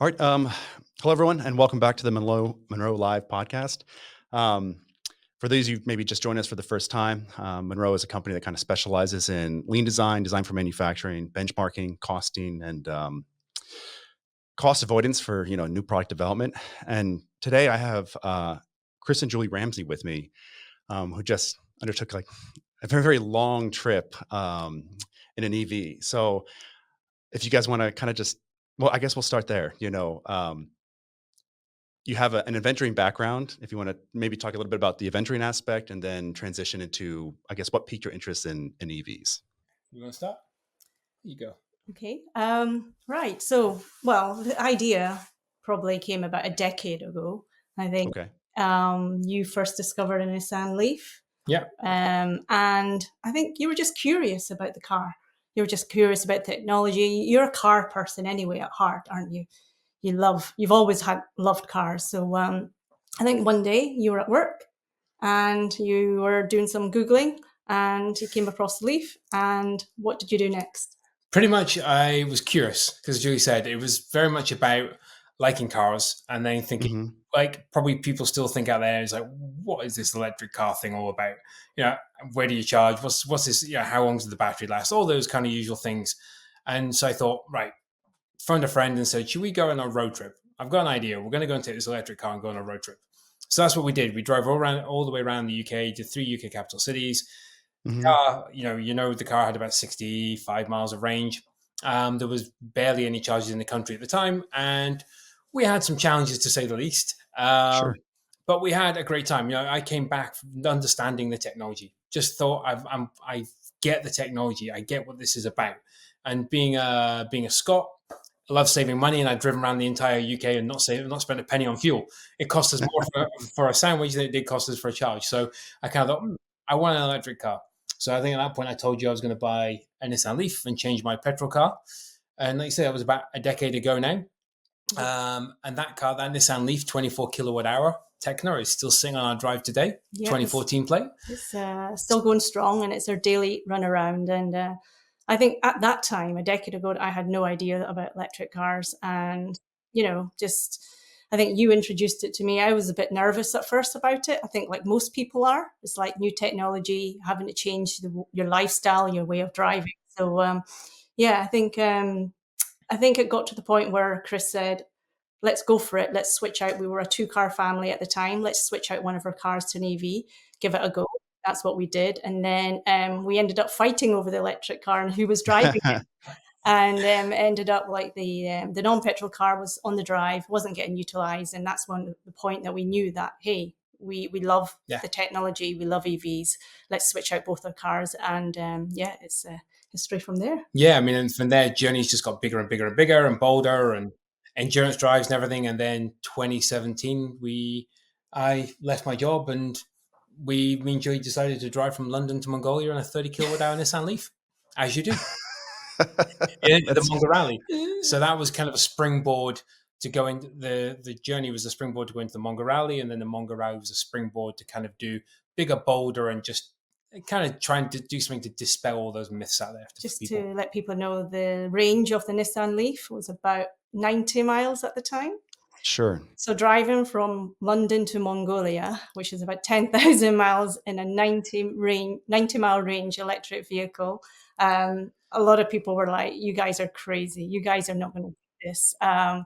All right. Hello, everyone, and welcome back to the Munro Live podcast. Um, for those of you maybe just joining us for the first time, Munro is a company that kind of specializes in lean design, design for manufacturing, benchmarking, costing, and cost avoidance for new product development. And today I have Chris and Julie Ramsey with me, who just undertook like a very very long trip in an EV. So if you guys want to kind of just well, I guess we'll start there. You have an adventuring background. If you want to maybe talk a little bit about the adventuring aspect and then transition into, I guess, what piqued your interest in EVs. You want to start? You go. Okay. Right. So, well, the idea probably came about a decade ago. I think Okay. you first discovered a Nissan Leaf. Yeah. And I think you were just curious about the car. You were just curious about technology. You're a car person anyway at heart, aren't you? You've always loved cars. So I think one day you were at work and you were doing some Googling and you came across the Leaf. And what did you do next? Pretty much, I was curious because Julie said it was very much about liking cars and then thinking, Hmm. like, probably people still think out there is like, what is this electric car thing all about? Where do you charge? What's this? How long does the battery last? All those kind of usual things. And so I thought, right, phoned a friend and said, should we go on a road trip? I've got an idea. We're going to go and take this electric car and go on a road trip. So that's what we did. We drove all the way around the UK to 3 UK capital cities. Hmm. Car, the car had about 65 miles of range. There was barely any charges in the country at the time, and we had some challenges to say the least. Sure. But we had a great time. I came back understanding the technology. Just thought I get the technology. I get what this is about. And being a Scot, I love saving money, and I've driven around the entire UK and not spent a penny on fuel. It cost us more for a sandwich than it did cost us for a charge. So I kind of thought, I want an electric car. So I think at that point I told you I was going to buy a Nissan Leaf and change my petrol car. And like you say, that was about a decade ago now. And that car, that Nissan Leaf, 24 kilowatt hour Techno, is still sitting on our drive today. Yeah, 2014 plate. It's still going strong, and it's our daily run around. And I think at that time, a decade ago, I had no idea about electric cars. And, I think you introduced it to me. I was a bit nervous at first about it. I think like most people are. It's like new technology, having to change your lifestyle, your way of driving. So, I think it got to the point where Chris said, let's go for it. Let's switch out. We were a 2-car family at the time. Let's switch out one of our cars to an EV, give it a go. That's what we did. And then we ended up fighting over the electric car and who was driving it. And ended up like the non-petrol car was on the drive, wasn't getting utilized. And that's the point that we knew that, hey, we love the technology. We love EVs. Let's switch out both our cars. And it's history from there. Yeah, I mean, and from there, journeys just got bigger and bigger and bigger and bolder and endurance drives and everything. And then 2017, I left my job and me and Joey decided to drive from London to Mongolia on a 30 kilowatt hour Nissan Leaf, as you do. The Mongo Rally. So that was kind of a springboard to go into the journey was a springboard to go into the Mongo Rally, and then the Mongo Rally was a springboard to kind of do bigger, bolder, and just kind of trying to do something to dispel all those myths out there. Just to let people know, the range of the Nissan Leaf was about 90 miles at the time. Sure. So driving from London to Mongolia, which is about 10,000 miles in a 90-mile range electric vehicle, a lot of people were like, you guys are crazy. You guys are not going to do this. And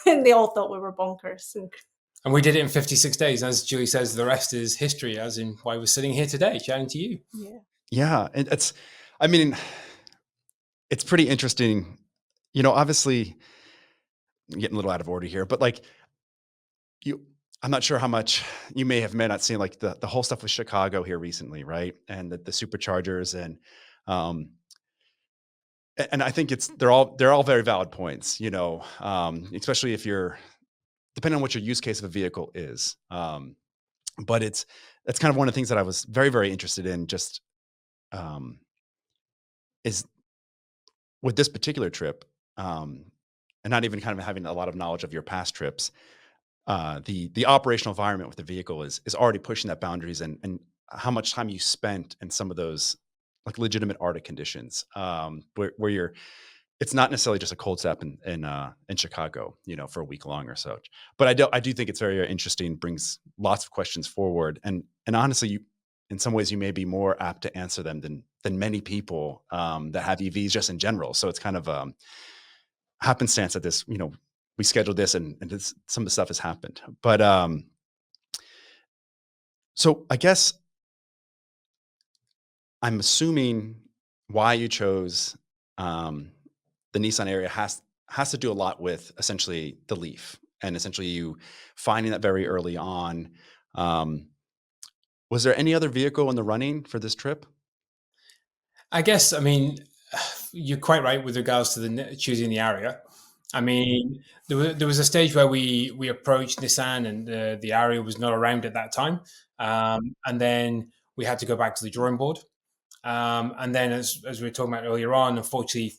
they all thought we were bonkers. And we did it in 56 days. As Julie says, the rest is history, as in why we're sitting here today chatting to you. Yeah. It's pretty interesting. Obviously, I'm getting a little out of order here, but like I'm not sure how much you may have not seen like the whole stuff with Chicago here recently, right? And the superchargers and I think they're all very valid points, especially if you're depending on what your use case of a vehicle is. But that's kind of one of the things that I was very, very interested in just is with this particular trip, and not even kind of having a lot of knowledge of your past trips, the operational environment with the vehicle is already pushing that boundaries and how much time you spent in some of those like legitimate Arctic conditions, where you're it's not necessarily just a cold snap in Chicago, for a week long or so. But I do think it's very interesting, brings lots of questions forward, and honestly, in some ways you may be more apt to answer them than many people that have EVs just in general. So it's kind of happenstance that this, we scheduled this and some of the stuff has happened. But so I guess I'm assuming why you chose the Nissan Ariya has to do a lot with essentially the Leaf and essentially you finding that very early on. Um, was there any other vehicle in the running for this trip? I guess, I mean, you're quite right with regards to choosing the Ariya. I mean, there was a stage where we approached Nissan and the Ariya was not around at that time. And then we had to go back to the drawing board. And then as we were talking about earlier on, unfortunately,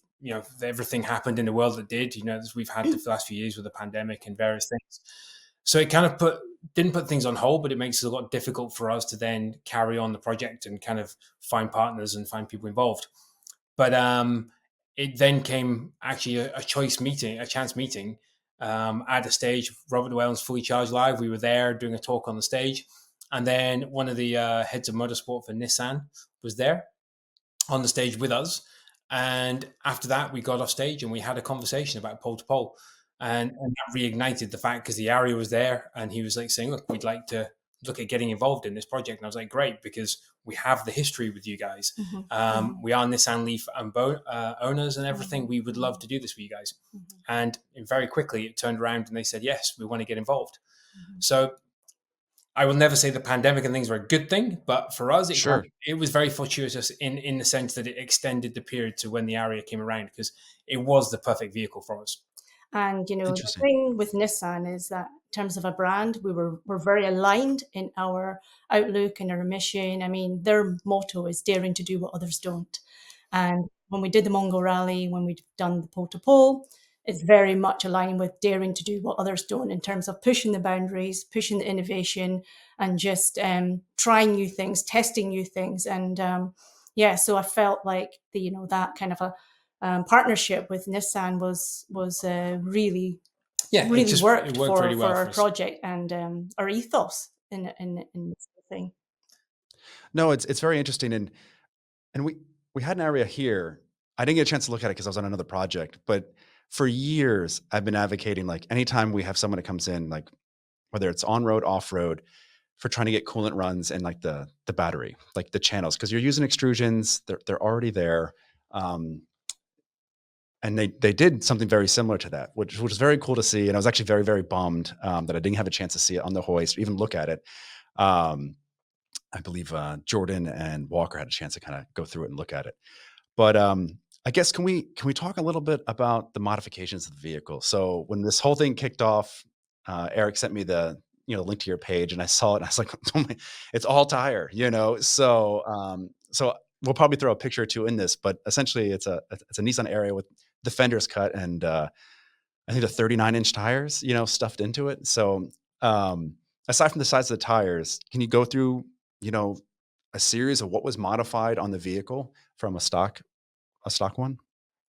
everything happened in the world that did, as we've had the last few years with the pandemic and various things. So it kind of didn't put things on hold, but it makes it a lot difficult for us to then carry on the project and kind of find partners and find people involved. But it then came actually a chance meeting at a stage. Robert Llewellyn's Fully Charged Live. We were there doing a talk on the stage. And then one of the heads of motorsport for Nissan was there on the stage with us. And after that, we got off stage and we had a conversation about pole to pole. And that reignited the fact because the Ariya was there and he was like saying, look, we'd like to look at getting involved in this project. And I was like, great, because we have the history with you guys. We are Nissan Leaf and owners and everything. We would love to do this for you guys. And very quickly it turned around and they said, yes, we want to get involved. So I will never say the pandemic and things were a good thing, but for us, it was very fortuitous in the sense that it extended the period to when the Ariya came around because it was the perfect vehicle for us. And, the thing with Nissan is that in terms of a brand, we're very aligned in our outlook and our mission. I mean, their motto is daring to do what others don't. And when we did the Mongol Rally, when we've done the pole to pole, it's very much aligned with daring to do what others don't in terms of pushing the boundaries, pushing the innovation, and just trying new things, testing new things. And so I felt like that kind of a partnership with Nissan was really worked for really well our project and our ethos in this thing. No, it's very interesting, and we had an Ariya here. I didn't get a chance to look at it because I was on another project, but for years I've been advocating like anytime we have someone that comes in, like whether it's on road, off road, for trying to get coolant runs and like the battery, like the channels, because you're using extrusions, they're already there. And they did something very similar to that, which was very cool to see. And I was actually very, very bummed that I didn't have a chance to see it on the hoist or even look at it. I believe Jordan and Walker had a chance to kind of go through it and look at it. But I guess can we talk a little bit about the modifications of the vehicle? So when this whole thing kicked off, Eric sent me the link to your page, and I saw it, and I was like, oh my, it's all tire, So so we'll probably throw a picture or two in this, but essentially it's a Nissan Ariya with the fenders cut and I think the 39-inch tires, stuffed into it. So aside from the size of the tires, can you go through, a series of what was modified on the vehicle from a stock one?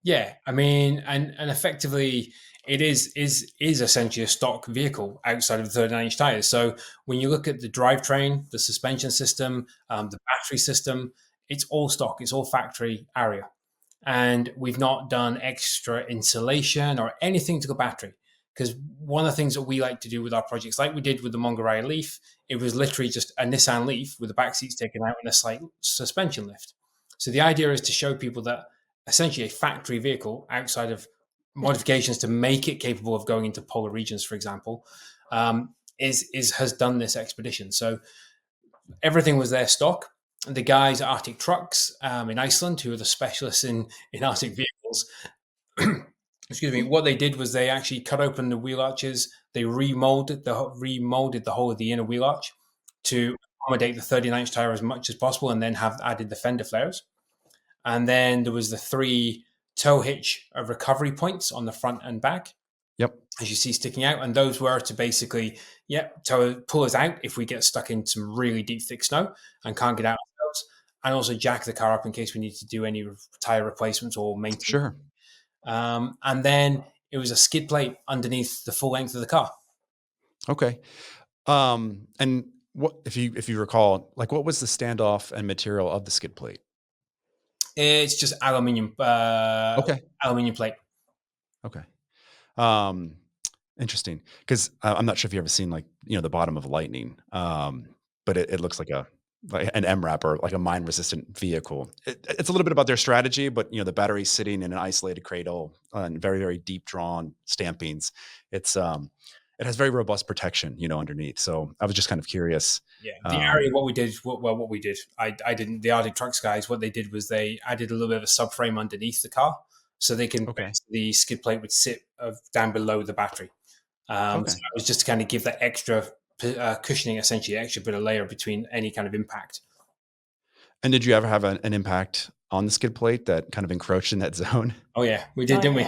Yeah, I mean, and effectively, it is essentially a stock vehicle outside of the 39-inch tires. So when you look at the drivetrain, the suspension system, the battery system, it's all stock. It's all factory Ariya, and we've not done extra insulation or anything to the battery. Because one of the things that we like to do with our projects, like we did with the Munro Leaf, it was literally just a Nissan Leaf with the back seats taken out and a slight suspension lift. So the idea is to show people that essentially a factory vehicle outside of modifications to make it capable of going into polar regions, for example, has done this expedition. So everything was their stock. And the guys at Arctic Trucks in Iceland, who are the specialists in Arctic vehicles, excuse me, what they did was they actually cut open the wheel arches. They remolded the whole of the inner wheel arch to accommodate the 39-inch tire as much as possible, and then have added the fender flares. And then there was the 3 tow hitch recovery points on the front and back. Yep. As you see sticking out. And those were to basically, pull us out if we get stuck in some really deep, thick snow and can't get out ourselves. And also jack the car up in case we need to do any tire replacements or maintenance. Sure. And then it was a skid plate underneath the full length of the car. Okay. And what if you recall, like what was the standoff and material of the skid plate? It's just aluminium Okay. aluminium plate. Okay. Um, Interesting. Because I'm not sure if you've ever seen like the bottom of Lightning, but it looks like an MRAP or like a mine resistant vehicle. It's a little bit about their strategy, but the battery's sitting in an isolated cradle and very very deep drawn stampings. It has very robust protection, underneath. So I was just kind of curious. Yeah, the Ariya, what we did, I didn't. The Arctic Trucks guys, what they did was they added a little bit of a subframe underneath the car, so they can Okay. the skid plate would sit down below the battery. Okay. So that was just to kind of give that extra cushioning, essentially, extra bit of layer between any kind of impact. And did you ever have an impact on the skid plate that kind of encroached in that zone? Oh yeah, we did, didn't we?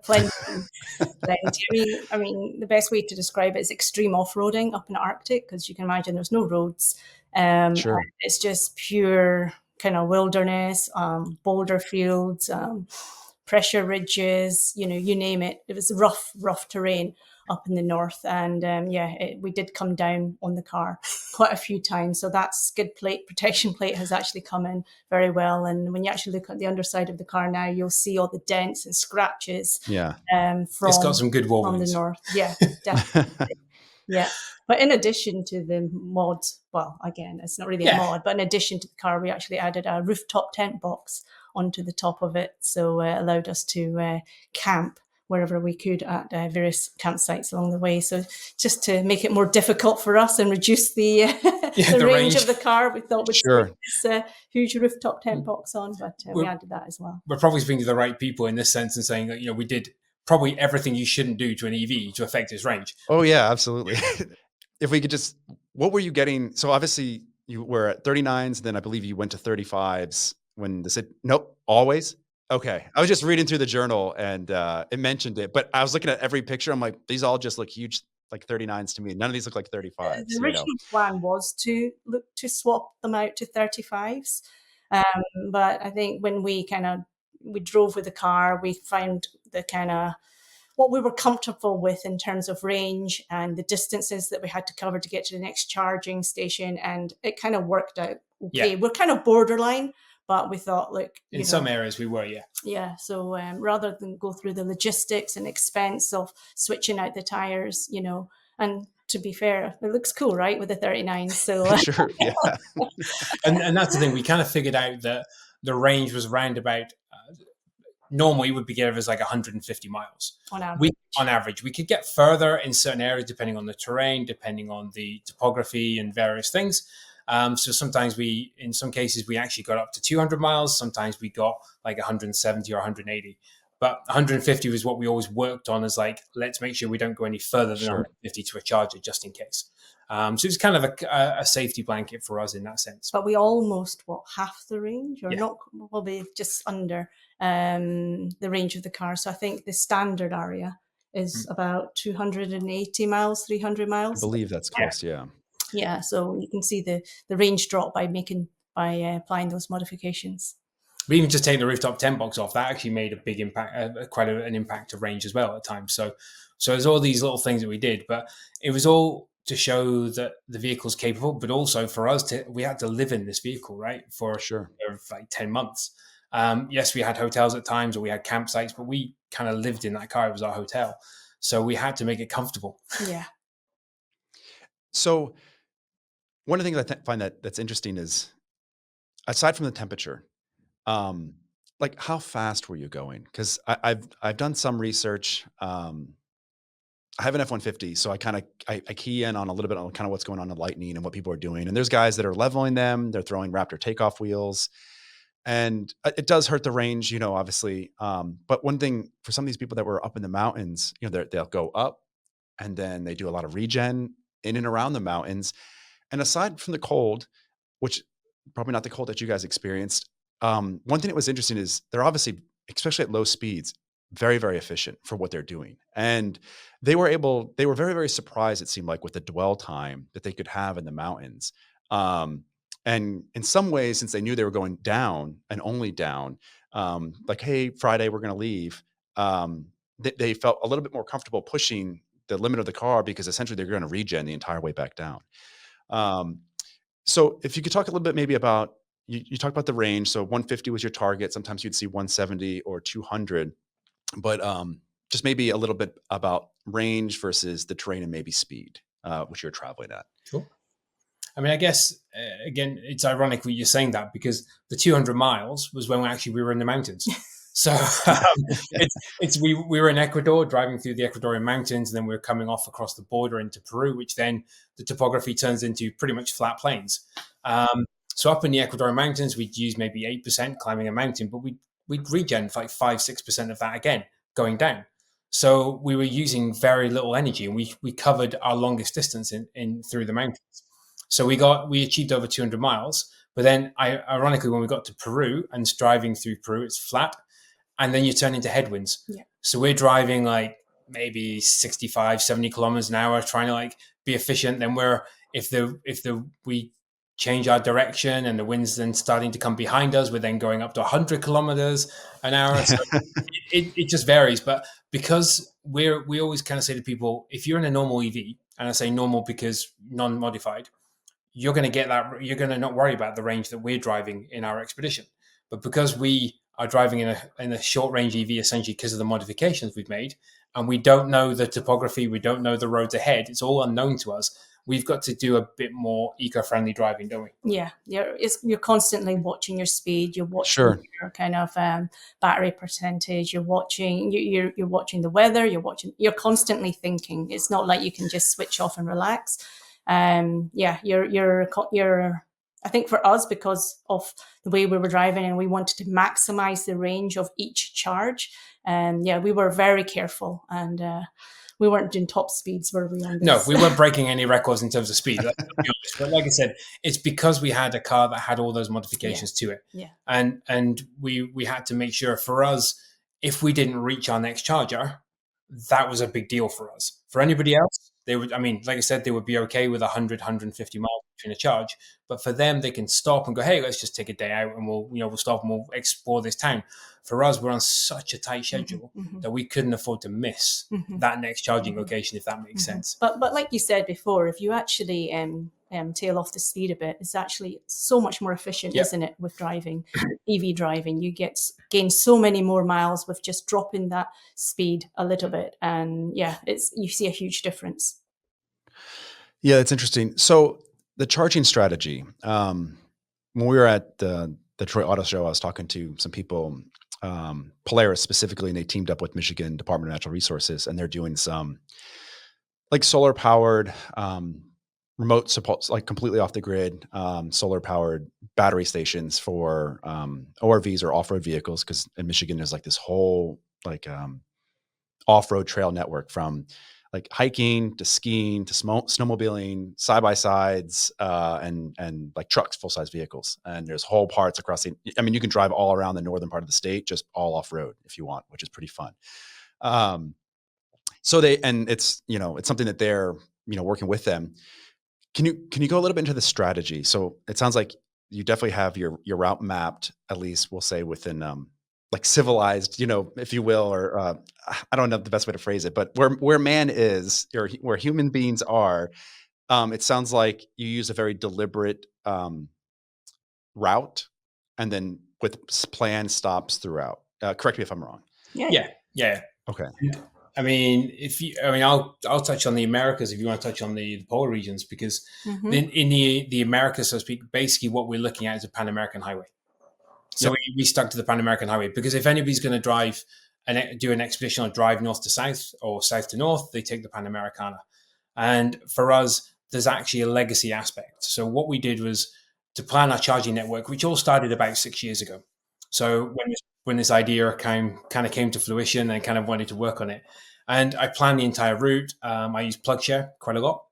Plenty. I mean, the best way to describe it is extreme off-roading up in the Arctic, because you can imagine there's no roads. Sure. It's just pure kind of wilderness, boulder fields, pressure ridges, you name it. It was rough terrain up in the north. And we did come down on the car quite a few times. So that skid plate, protection plate, has actually come in very well. And when you actually look at the underside of the car now, you'll see all the dents and scratches. Yeah. From, it's got some good wall from wings. the north. Yeah, definitely. Yeah. But in addition to the mod, well, again, it's not really a mod, but in addition to the car, we actually added a rooftop tent box onto the top of it. So it allowed us to camp wherever we could at various campsites along the way. So just to make it more difficult for us and reduce the range of the car, we thought we'd put this huge rooftop tent box on, but we added that as well. We're probably speaking to the right people in this sense and saying that, we did probably everything you shouldn't do to an EV to affect its range. Oh yeah, absolutely. If we could just, what were you getting? So obviously you were at 39s, then I believe you went to 35s when nope, always. Okay. I was just reading through the journal and it mentioned it, but I was looking at every picture. I'm like, these all just look huge, like 39s to me. None of these look like 35s. The original plan was to look to swap them out to 35s. But I think when we drove with the car, we found the kind of what we were comfortable with in terms of range and the distances that we had to cover to get to the next charging station. And it kind of worked out okay. Yeah. We're kind of borderline, but we thought, look, in some areas we were, yeah. Yeah. So rather than go through the logistics and expense of switching out the tires, and to be fair, it looks cool, right, with the 39. So sure, yeah. and that's the thing. We kind of figured out that the range was round about. Normally would be given as like 150 miles on average. On average, we could get further in certain areas depending on the terrain, depending on the topography and various things. So sometimes in some cases, we actually got up to 200 miles. Sometimes we got like 170 or 180. But 150 was what we always worked on as like, let's make sure we don't go any further than 150 to a charger just in case. So it was kind of a safety blanket for us in that sense. But we almost, half the range or not, probably just under the range of the car. So I think the standard Ariya is about 280 miles, 300 miles. I believe that's close, yeah. Yeah, so you can see the range drop by applying those modifications. We even just taking the rooftop tent box off, that actually made a big impact, quite an impact of range as well at times. So there's all these little things that we did, but it was all to show that the vehicle's capable, but also for us we had to live in this vehicle, right? For like 10 months. Yes, we had hotels at times or we had campsites, but we kind of lived in that car. It was our hotel. So we had to make it comfortable. Yeah. So one of the things I find that's interesting is, aside from the temperature, like how fast were you going? Because I've done some research. I have an F-150, so I key in on a little bit on kind of what's going on in Lightning and what people are doing. And there's guys that are leveling them. They're throwing Raptor takeoff wheels. And it does hurt the range, obviously. But one thing for some of these people that were up in the mountains, they'll go up and then they do a lot of regen in and around the mountains. And aside from the cold, which probably not the cold that you guys experienced, one thing that was interesting is they're obviously, especially at low speeds, very, very efficient for what they're doing. And they were very, very surprised, it seemed like, with the dwell time that they could have in the mountains. And in some ways, since they knew they were going down and only down, like, hey, Friday, we're going to leave. They felt a little bit more comfortable pushing the limit of the car because essentially they're going to regen the entire way back down. Um, so if you could talk a little bit maybe about, you talked about the range. So 150 was your target. Sometimes you'd see 170 or 200, but just maybe a little bit about range versus the terrain and maybe speed, which you're traveling at. Sure. I mean, I guess, again, it's ironic what you're saying that, because the 200 miles was when we were in the mountains. So we were in Ecuador, driving through the Ecuadorian mountains, and then we were coming off across the border into Peru, which then the topography turns into pretty much flat plains. So up in the Ecuadorian mountains, we'd use maybe 8% climbing a mountain, but we'd regen like 5-6% of that again going down. So we were using very little energy, and we covered our longest distance in through the mountains. So we achieved over 200 miles. But then, ironically, when we got to Peru and driving through Peru, it's flat, and then you turn into headwinds. Yeah. So we're driving like maybe 65, 70 kilometers an hour, trying to like be efficient. Then we change our direction and the wind's then starting to come behind us, we're then going up to 100 kilometers an hour. So it just varies. But because we always kind of say to people, if you're in a normal EV, and I say normal because non-modified, you're going to get that. You're going to not worry about the range that we're driving in our expedition. But because we are driving in a short range EV, essentially because of the modifications we've made, and we don't know the topography, we don't know the roads ahead, it's all unknown to us. We've got to do a bit more eco-friendly driving, don't we? Yeah, you're constantly watching your speed. You're watching your kind of battery percentage. You're watching the weather. You're constantly thinking. It's not like you can just switch off and relax. You're. I think for us, because of the way we were driving, and we wanted to maximize the range of each charge. We were very careful, and we weren't doing top speeds, were we? On this? No, we weren't breaking any records in terms of speed. Let's be honest. But like I said, it's because we had a car that had all those modifications to it. Yeah. And we had to make sure, for us, if we didn't reach our next charger, that was a big deal for us. For anybody else, they would, I mean, like I said, they would be okay with 100, 150 miles between a charge. But for them, they can stop and go, hey, let's just take a day out and we'll stop and we'll explore this town. For us, we're on such a tight schedule that we couldn't afford to miss that next charging location, if that makes sense. But like you said before, if you actually tail off the speed a bit, it's actually so much more efficient, isn't it, with driving, EV driving? You gain so many more miles with just dropping that speed a little bit. And you see a huge difference. Yeah, that's interesting. So the charging strategy, when we were at the Detroit Auto Show, I was talking to some people, Polaris specifically, and they teamed up with Michigan Department of Natural Resources, and they're doing some like solar powered, remote support, like completely off the grid, solar powered battery stations for ORVs or off-road vehicles. Cause in Michigan, there's like this whole like off-road trail network, from like hiking to skiing to snowmobiling, side-by-sides, and like trucks, full-size vehicles. And there's whole parts across you can drive all around the northern part of the state, just all off-road if you want, which is pretty fun. So it's something that they're, working with them. Can you go a little bit into the strategy? So it sounds like you definitely have your route mapped, at least we'll say within, like civilized, if you will, or I don't know the best way to phrase it, but where man is, or where human beings are, it sounds like you use a very deliberate route, and then with planned stops throughout. Correct me if I'm wrong. Yeah. Okay. I mean, I'll touch on the Americas if you want to touch on the polar regions, because in the Americas, so to speak, basically what we're looking at is a Pan-American highway. So we stuck to the Pan-American highway, because if anybody's going to drive and do an expedition or drive north to south or south to north, they take the Pan-Americana. And for us, there's actually a legacy aspect. So what we did was to plan our charging network, which all started about 6 years ago. So when this idea kind of came to fruition, and kind of wanted to work on it, and I planned the entire route. I used PlugShare quite a lot.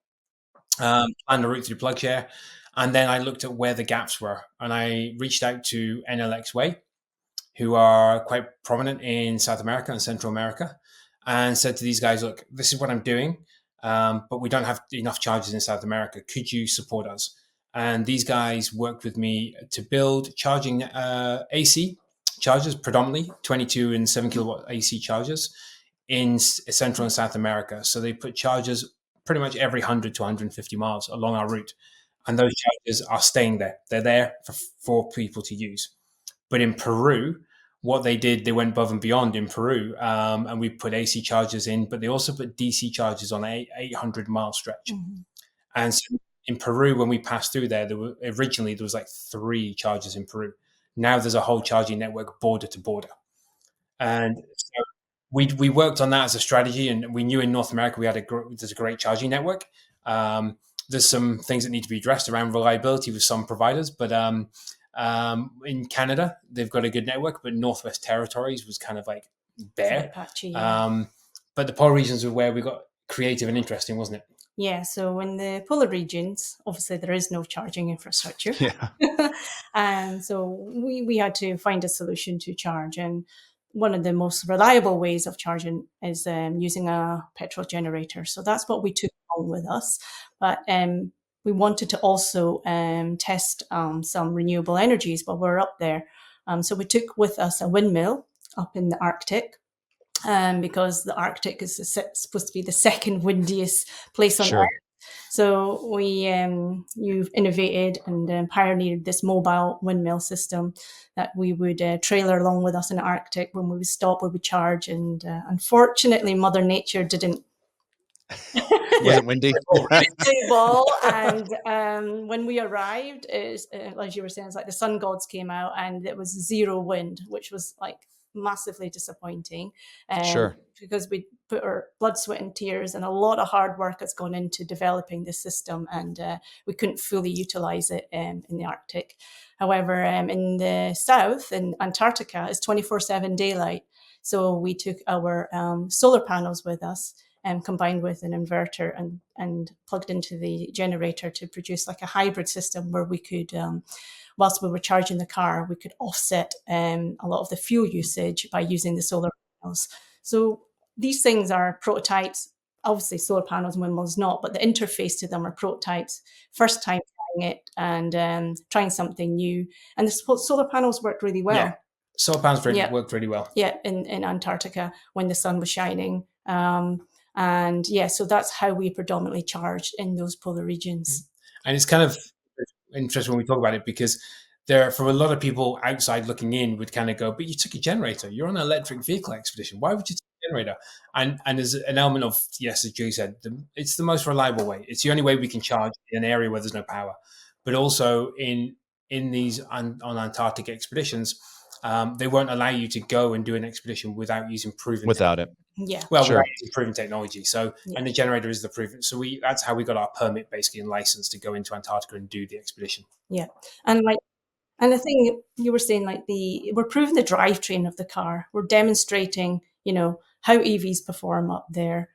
Planned the route through PlugShare. And then I looked at where the gaps were, and I reached out to NLX Way, who are quite prominent in South America and Central America, and said to these guys, look, this is what I'm doing, but we don't have enough chargers in South America. Could you support us? And these guys worked with me to build charging AC chargers, predominantly 22 and 7 kilowatt AC chargers in Central and South America. So they put chargers pretty much every 100 to 150 miles along our route. And those chargers are staying there. They're there for people to use. But in Peru, what they did, they went above and beyond in Peru, and we put AC chargers in, but they also put DC chargers on a 800-mile stretch. Mm-hmm. And so in Peru, when we passed through there, originally there was like 3 chargers in Peru. Now there's a whole charging network border to border. And so we worked on that as a strategy, and we knew in North America there's a great charging network. There's some things that need to be addressed around reliability with some providers, but in Canada, they've got a good network, but Northwest Territories was kind of like bare. Patchy, yeah. But the polar regions were where we got creative and interesting, wasn't it? Yeah, so in the polar regions, obviously there is no charging infrastructure. Yeah. And so we had to find a solution to charge. And one of the most reliable ways of charging is using a petrol generator. So that's what we took along with us. But we wanted to also test some renewable energies while we're up there. So we took with us a windmill up in the Arctic, because the Arctic is supposed to be the second windiest place on Earth. So you've innovated and pioneered this mobile windmill system that we would trailer along with us in the Arctic. When we would stop, we would charge. And unfortunately, Mother Nature didn't. Wasn't windy. And when we arrived, as you were saying, it's like the sun gods came out and it was 0 wind, which was like massively disappointing. Sure. Because we put our blood, sweat and tears and a lot of hard work has gone into developing this system, and we couldn't fully utilize it in the Arctic. However, in the south, in Antarctica, it's 24/7 daylight. So we took our solar panels with us and combined with an inverter and plugged into the generator to produce like a hybrid system where we could, whilst we were charging the car, we could offset a lot of the fuel usage by using the solar panels. So these things are prototypes. Obviously, solar panels and windmills not, but the interface to them are prototypes. First time trying it and trying something new. And the solar panels worked really well. Yeah. Solar panels worked really well. Yeah, in Antarctica when the sun was shining. And yeah, so that's how we predominantly charged in those polar regions. And it's kind of interesting when we talk about it, because for a lot of people outside looking in would kind of go, but you took a generator, you're on an electric vehicle expedition, why would you take a generator? And there's an element of, yes, as Julie said, it's the most reliable way. It's the only way we can charge in an area where there's no power. But also in these on Antarctic expeditions, they won't allow you to go and do an expedition without using proven it. Yeah. Well, sure. Without using proven technology. So, and the generator is the proven. So that's how we got our permit basically and license to go into Antarctica and do the expedition. Yeah. And the thing you were saying, we're proving the drivetrain of the car. We're demonstrating, how EVs perform up there,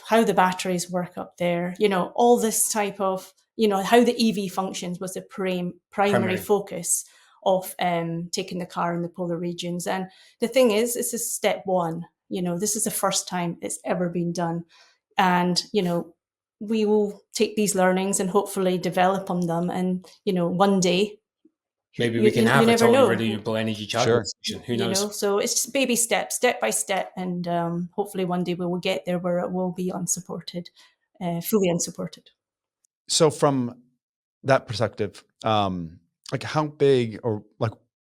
how the batteries work up there, all this type of, how the EV functions was the primary focus of taking the car in the polar regions. And the thing is, this is step one. This is the first time it's ever been done. And, we will take these learnings and hopefully develop on them. And, one day, maybe we can have a totally renewable energy charging station. Who knows? So it's just baby steps, step by step. And hopefully one day we will get there where it will be unsupported, fully unsupported. So from that perspective, how big or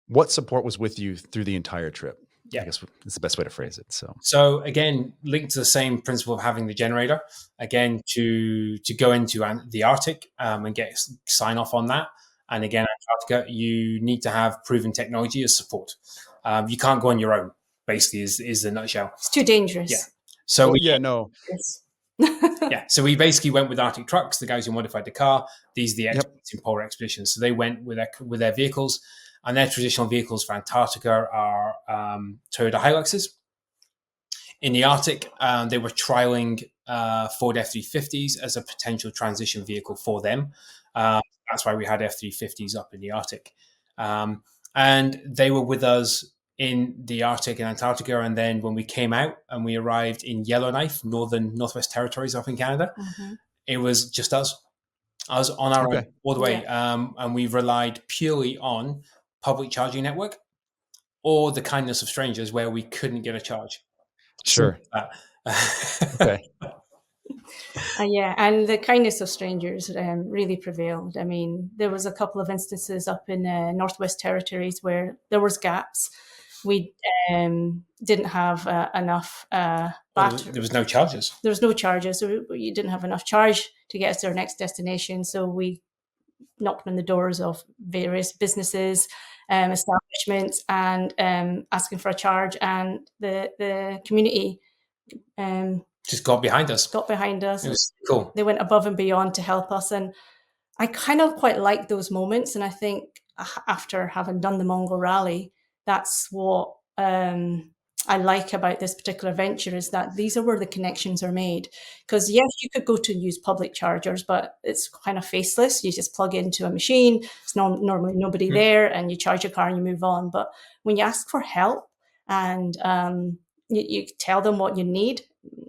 what support was with you through the entire trip? Yeah, I guess it's the best way to phrase it. So again, linked to the same principle of having the generator, again, to go into the Arctic and get sign off on that. And again, Antarctica, you need to have proven technology as support. You can't go on your own, basically, is the nutshell. It's too dangerous. Yeah. So So we basically went with Arctic Trucks, the guys who modified the car. These are the experts in polar expeditions. So they went with their vehicles. And their traditional vehicles for Antarctica are Toyota Hiluxes. In the Arctic, they were trialing Ford F-350s as a potential transition vehicle for them. That's why we had F-350s up in the Arctic. And they were with us in the Arctic and Antarctica. And then when we came out and we arrived in Yellowknife, Northwest Territories up in Canada, it was just us. I was on our own all the way. And we relied purely on public charging network. or the kindness of strangers where we couldn't get a charge. Sure. Okay. Yeah, and the kindness of strangers really prevailed. I mean, there was a couple of instances up in Northwest Territories where there was gaps. We didn't have enough battery. There was no charges. There was no charges, so you didn't have enough charge to get us to our next destination. So we knocked on the doors of various businesses, establishments, and asking for a charge. And the community just got behind us. It was cool. They went above and beyond to help us. And I kind of quite like those moments. And I think after having done the Mongol Rally, that's what I like about this particular venture, is that these are where the connections are made. Because yes, you could go to use public chargers, but it's kind of faceless. You just plug into a machine. It's normally nobody there, and you charge your car and you move on. But when you ask for help and you tell them what you need,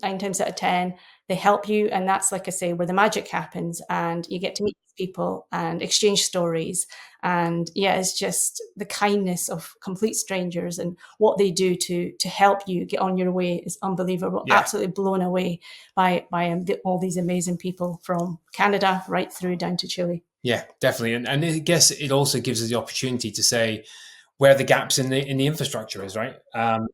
9 times out of 10, they help you. And that's, like I say, where the magic happens, and you get to meet people and exchange stories. And yeah, it's just the kindness of complete strangers and what they do to help you get on your way is unbelievable. Yeah. Absolutely blown away by all these amazing people from Canada right through down to Chile. Yeah, definitely. And I guess it also gives us the opportunity to say where the gaps in the infrastructure is, right?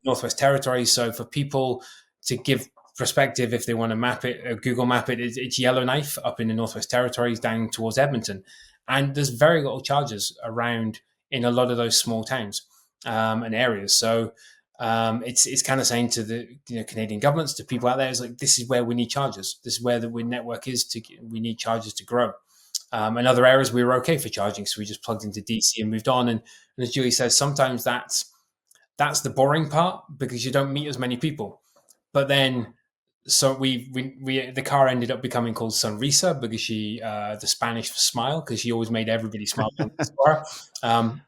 Northwest Territories. So for people to give perspective, if they want to map it, Google map it, it's Yellowknife up in the Northwest Territories down towards Edmonton. And there's very little charges around in a lot of those small towns and areas. So it's kind of saying to the Canadian governments, to people out there, it's like, this is where we need charges. This is where the network is. We need charges to grow. In other areas, we were okay for charging, so we just plugged into DC and moved on. And as Julie says, sometimes that's the boring part because you don't meet as many people. But then, so we the car ended up becoming called Sonrisa because she the Spanish for smile, because she always made everybody smile.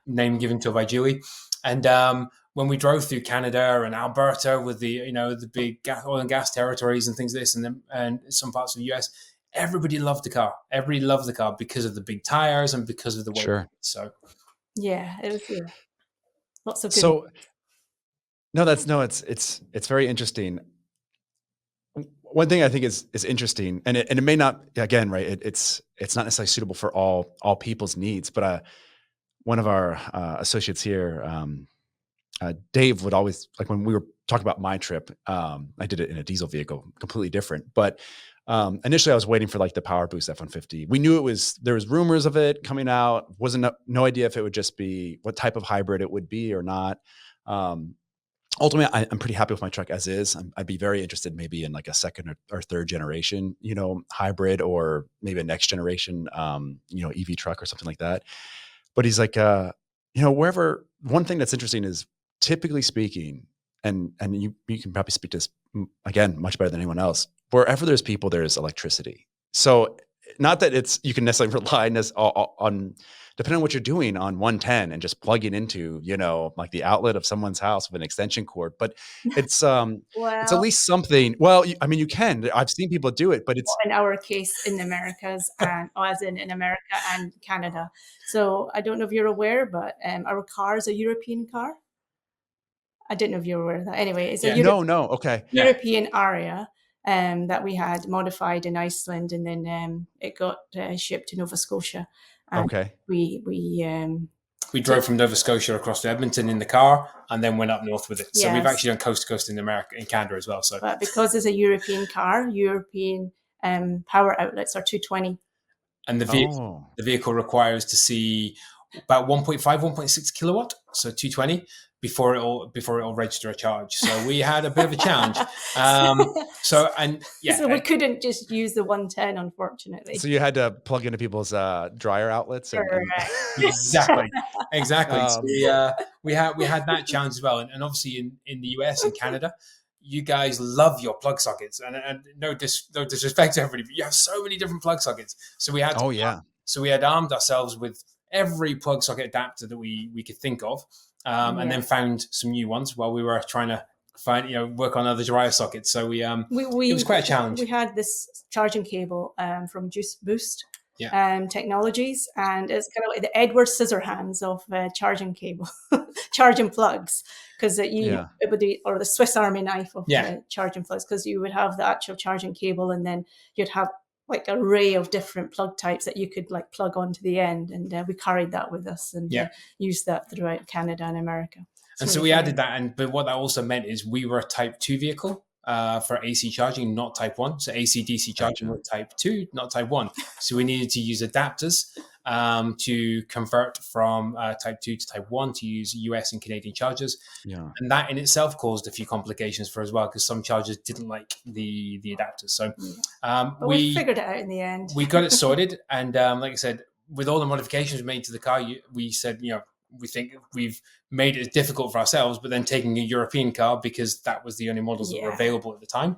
Name given to her by Julie. And when we drove through Canada and Alberta with the big oil and gas territories and things like this, and some parts of the US, everybody loved the car. Everybody loved the car because of the big tires and because of the weight. Sure. So yeah, it was lots of good. So it's very interesting. One thing I think is interesting, and it may not, again, right, it's not necessarily suitable for all people's needs, but one of our associates here, Dave, would always, like when we were talking about my trip, I did it in a diesel vehicle, completely different, but initially I was waiting for like the Power Boost F-150. We knew there was rumors of it coming out, no idea if it would just be what type of hybrid it would be or not. Ultimately, I'm pretty happy with my truck as is. I'd be very interested maybe in like a second or third generation, hybrid, or maybe a next generation, EV truck or something like that. But he's like, wherever, one thing that's interesting is, typically speaking, and you can probably speak to this again much better than anyone else, wherever there's people, there's electricity. So not that you can necessarily rely on, depending on what you're doing, on 110 and just plugging into, like the outlet of someone's house with an extension cord, but it's it's at least something. Well, you can. I've seen people do it, but it's in our case in the Americas, and as in America and Canada. So I don't know if you're aware, but our car is a European car. I didn't know if you were aware of that. Anyway, it's a European Ariya that we had modified in Iceland, and then it got shipped to Nova Scotia. And okay. We drove from Nova Scotia across to Edmonton in the car, and then went up north with it. So yes. We've actually done coast to coast in America, in Canada as well. So, but because it's a European car, European power outlets are 220, and the vehicle requires to see about 1.6 kilowatt, so 220. Before it'll register a charge. So we had a bit of a challenge. So we couldn't just use the 110, unfortunately. So you had to plug into people's dryer outlets. Exactly. So we had that challenge as well. And obviously in the US and Canada, you guys love your plug sockets. And no disrespect to everybody, but you have so many different plug sockets. So we had So we had armed ourselves with every plug socket adapter that we could think of. And then found some new ones while we were trying to work on other dryer sockets. So it was quite a challenge. We had this charging cable from Juice Boost. technologies, and it's kind of like the Edward Scissorhands of charging cable, charging plugs, because it would be, or the Swiss Army knife of charging plugs, because you would have the actual charging cable, and then you'd have like an array of different plug types that you could like plug onto the end, and we carried that with us and used that throughout Canada and America. And so we added that, but what that also meant is we were a Type 2 vehicle for AC charging, not Type 1. So AC DC charging was Type 2, not Type 1. So we needed to use adapters to convert from Type 2 to Type 1 to use US and Canadian chargers. Yeah. And that in itself caused a few complications for as well, because some chargers didn't like the adapters. So but we figured it out in the end. We got it sorted. And like I said, with all the modifications made to the car, we said, we think we've made it difficult for ourselves, but then taking a European car, because that was the only models that were available at the time,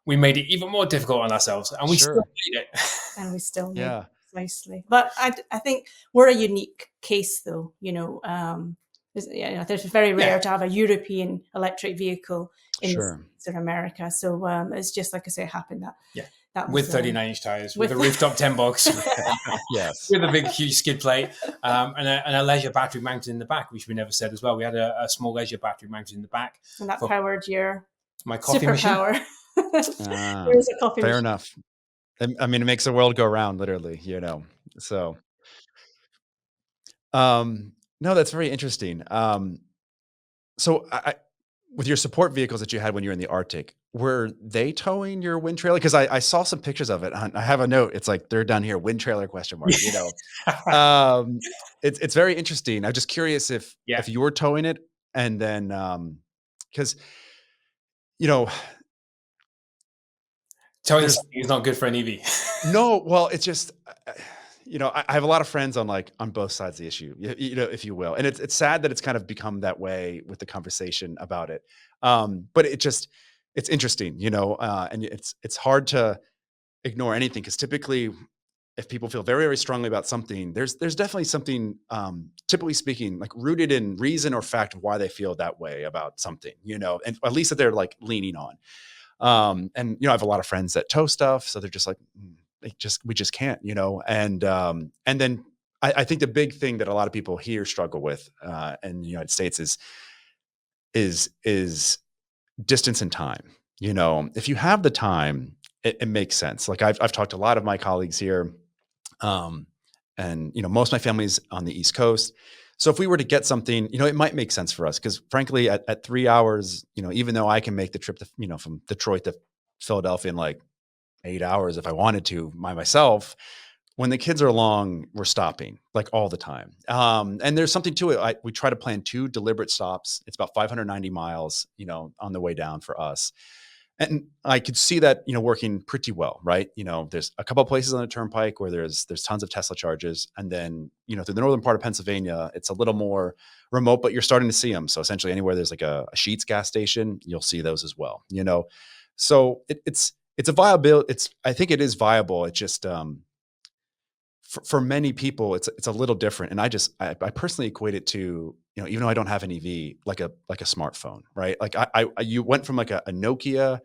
we made it even more difficult on ourselves, and we still made it. And we still made it, precisely. But I think we're a unique case, though. There's very rare to have a European electric vehicle in America. So it's just, like I say, happened that was, with 39-inch tires, with a rooftop 10 box, with a big, huge skid plate, and a leisure battery mounted in the back, which we never said as well. We had a small leisure battery mounted in the back, and that powered my coffee superpower. machine. There is a coffee fair machine. enough. I mean, it makes the world go round, literally. So. No, that's very interesting. So with your support vehicles that you had when you were in the Arctic, were they towing your wind trailer? Because I saw some pictures of it. I have a note. It's like, they're down here, wind trailer ? It's very interesting. I'm just curious if you were towing it, and then because towing is not good for an EV. No, well, it's just I have a lot of friends on both sides of the issue, if you will. And it's sad that it's kind of become that way with the conversation about it. But it's interesting, and it's hard to ignore anything, because typically if people feel very, very strongly about something, there's definitely something, typically speaking, like rooted in reason or fact of why they feel that way about something, and at least that they're like leaning on. And I have a lot of friends that tow stuff, so they're just like, we just can't, and then I think the big thing that a lot of people here struggle with in the United States is distance and time. If you have the time, it makes sense. Like I've talked to a lot of my colleagues here, and most of my family's on the East Coast. So if we were to get something, it might make sense for us, because frankly, at 3 hours, even though I can make the trip to, from Detroit to Philadelphia in like 8 hours if I wanted to myself, when the kids are along, we're stopping like all the time. And there's something to it. We try to plan 2 deliberate stops. It's about 590 miles, on the way down for us. And I could see that, working pretty well, right? There's a couple of places on the turnpike where there's tons of Tesla charges. And then, through the northern part of Pennsylvania, it's a little more remote, but you're starting to see them. So essentially anywhere there's like a Sheetz gas station, you'll see those as well, So it's a viable. I think it is viable. It just, for many people, it's a little different. And I personally equate it to, even though I don't have an EV, like a smartphone, right? Like you went from like a Nokia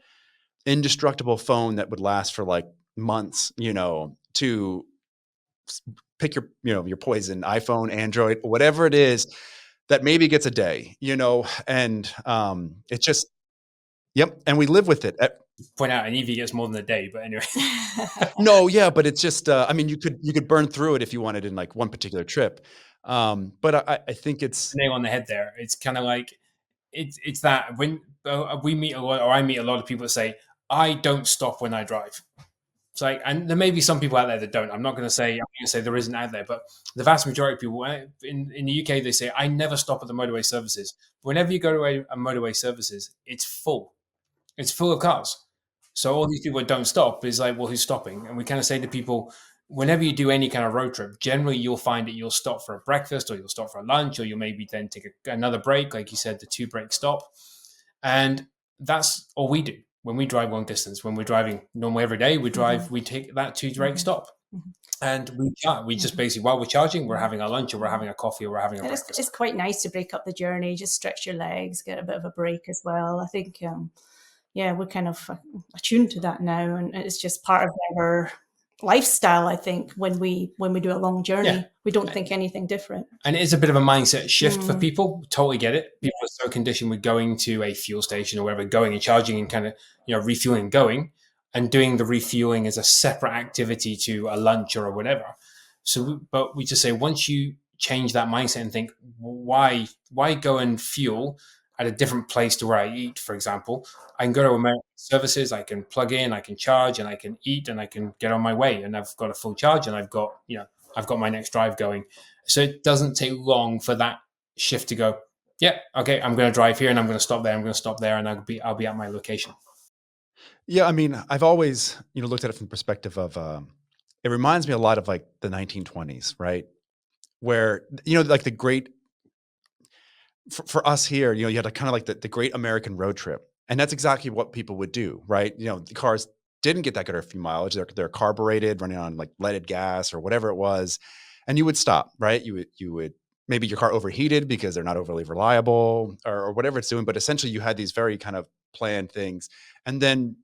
indestructible phone that would last for like months, to pick your poison, iPhone, Android, whatever it is, that maybe gets a day, and it's just, and we live with it. Point out an EV gets more than a day, but anyway. No, yeah, but it's just, I mean, you could burn through it if you wanted in like one particular trip. But I think it's nail on the head there. It's kind of like, it's that when we meet a lot, or I meet a lot of people that say, I don't stop when I drive. It's like, and there may be some people out there that don't. I'm going to say there isn't out there, but the vast majority of people in the UK, they say, I never stop at the motorway services. Whenever you go to a motorway services, it's full. It's full of cars. So all these people that don't stop is like, well, who's stopping? And we kind of say to people, whenever you do any kind of road trip, generally you'll find that you'll stop for a breakfast, or you'll stop for a lunch, or you'll maybe then take another break, like you said, the 2-break stop. And that's all we do when we drive long distance. When we're driving normally every day, we take that 2-break stop. And we just basically, while we're charging, we're having a lunch, or we're having a coffee, or we're having a breakfast. It's quite nice to break up the journey, just stretch your legs, get a bit of a break as well. I think we're kind of attuned to that now, and it's just part of our lifestyle. I think when we do a long journey, we don't think anything different. And it is a bit of a mindset shift for people. Totally get it. People are so conditioned with going to a fuel station or wherever, going and charging and kind of, refueling and going, and doing the refueling as a separate activity to a lunch or whatever. So, but we just say, once you change that mindset and think, why go and fuel at a different place to where I eat, for example? I can go to American Services, I can plug in, I can charge, and I can eat, and I can get on my way, and I've got a full charge, and I've got my next drive going. So it doesn't take long for that shift to go, yeah, okay, I'm going to drive here, and I'm going to stop there, I'm going to stop there, and I'll be at my location. Yeah, I mean, I've always, looked at it from the perspective of, it reminds me a lot of like the 1920s, right? Where, like the great, for us here, you had kind of like the great American road trip. And that's exactly what people would do, right? The cars didn't get that good of fuel mileage. They're carbureted, running on like leaded gas or whatever it was. And you would stop, right? You would maybe your car overheated because they're not overly reliable or whatever it's doing. But essentially you had these very kind of planned things. And then,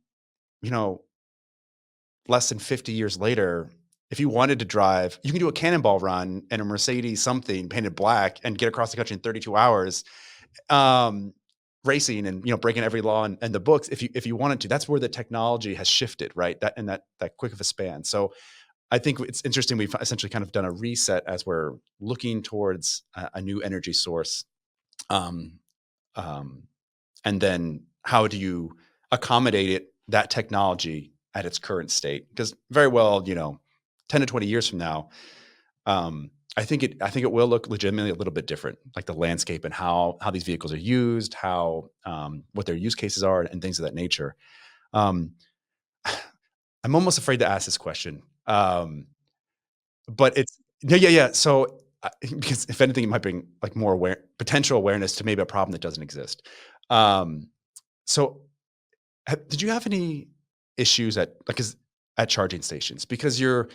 less than 50 years later, if you wanted to drive, you can do a cannonball run in a Mercedes something painted black and get across the country in 32 hours, racing and, breaking every law in the books. If you wanted to, that's where the technology has shifted, right? That quick of a span. So I think it's interesting. We've essentially kind of done a reset as we're looking towards a new energy source. And then how do you accommodate that technology at its current state? Because very well, 10 to 20 years from now, I think it will look legitimately a little bit different, like the landscape and how these vehicles are used, how what their use cases are, and things of that nature. I'm almost afraid to ask this question, but it's yeah. So because if anything, it might bring like more potential awareness to maybe a problem that doesn't exist. So did you have any issues at charging stations? Because you're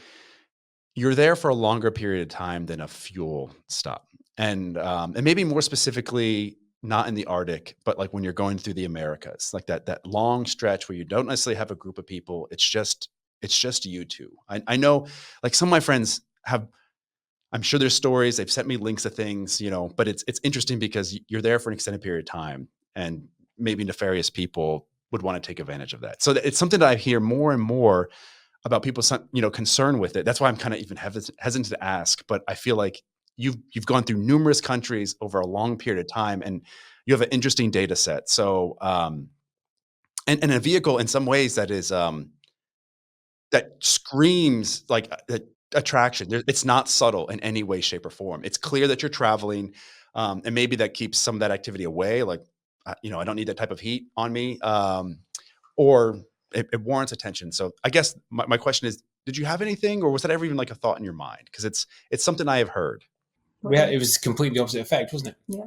there for a longer period of time than a fuel stop. And maybe more specifically, not in the Arctic, but like when you're going through the Americas, like that long stretch where you don't necessarily have a group of people. It's just you two. I know like some of my friends have, I'm sure there's stories, they've sent me links of things, but it's interesting because you're there for an extended period of time and maybe nefarious people would want to take advantage of that. So it's something that I hear more and more about people's, concern with it. That's why I'm kind of even hesitant to ask, but I feel like you've gone through numerous countries over a long period of time and you have an interesting data set. So, and a vehicle in some ways that is, that screams like attraction. It's not subtle in any way, shape or form. It's clear that you're traveling. And maybe that keeps some of that activity away. Like, I don't need that type of heat on me. Or it warrants attention. So I guess my question is, did you have anything, or was that ever even like a thought in your mind? Because it's something I have heard. It was completely opposite effect, wasn't it? Yeah.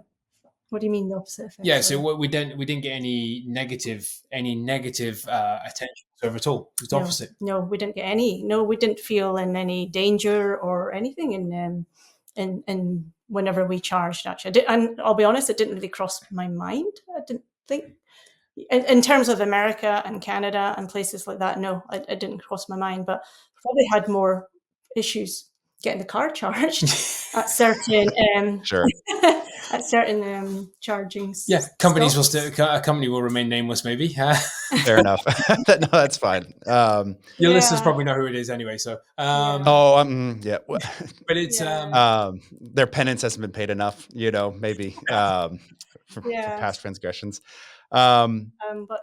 What do you mean the opposite effect? Yeah. So we didn't get any negative attention over at all. It was the opposite. No, we didn't get any. No, we didn't feel in any danger or anything in whenever we charged. Actually, and I'll be honest, it didn't really cross my mind. I didn't think. In terms of America and Canada and places like that, no, it didn't cross my mind. But probably had more issues getting the car charged at certain Sure. at certain charging. Yeah, companies will a company will remain nameless, maybe. Fair enough. No, that's fine. Your listeners probably know who it is anyway. So, yeah. But it's their penance hasn't been paid enough. Maybe for past transgressions. But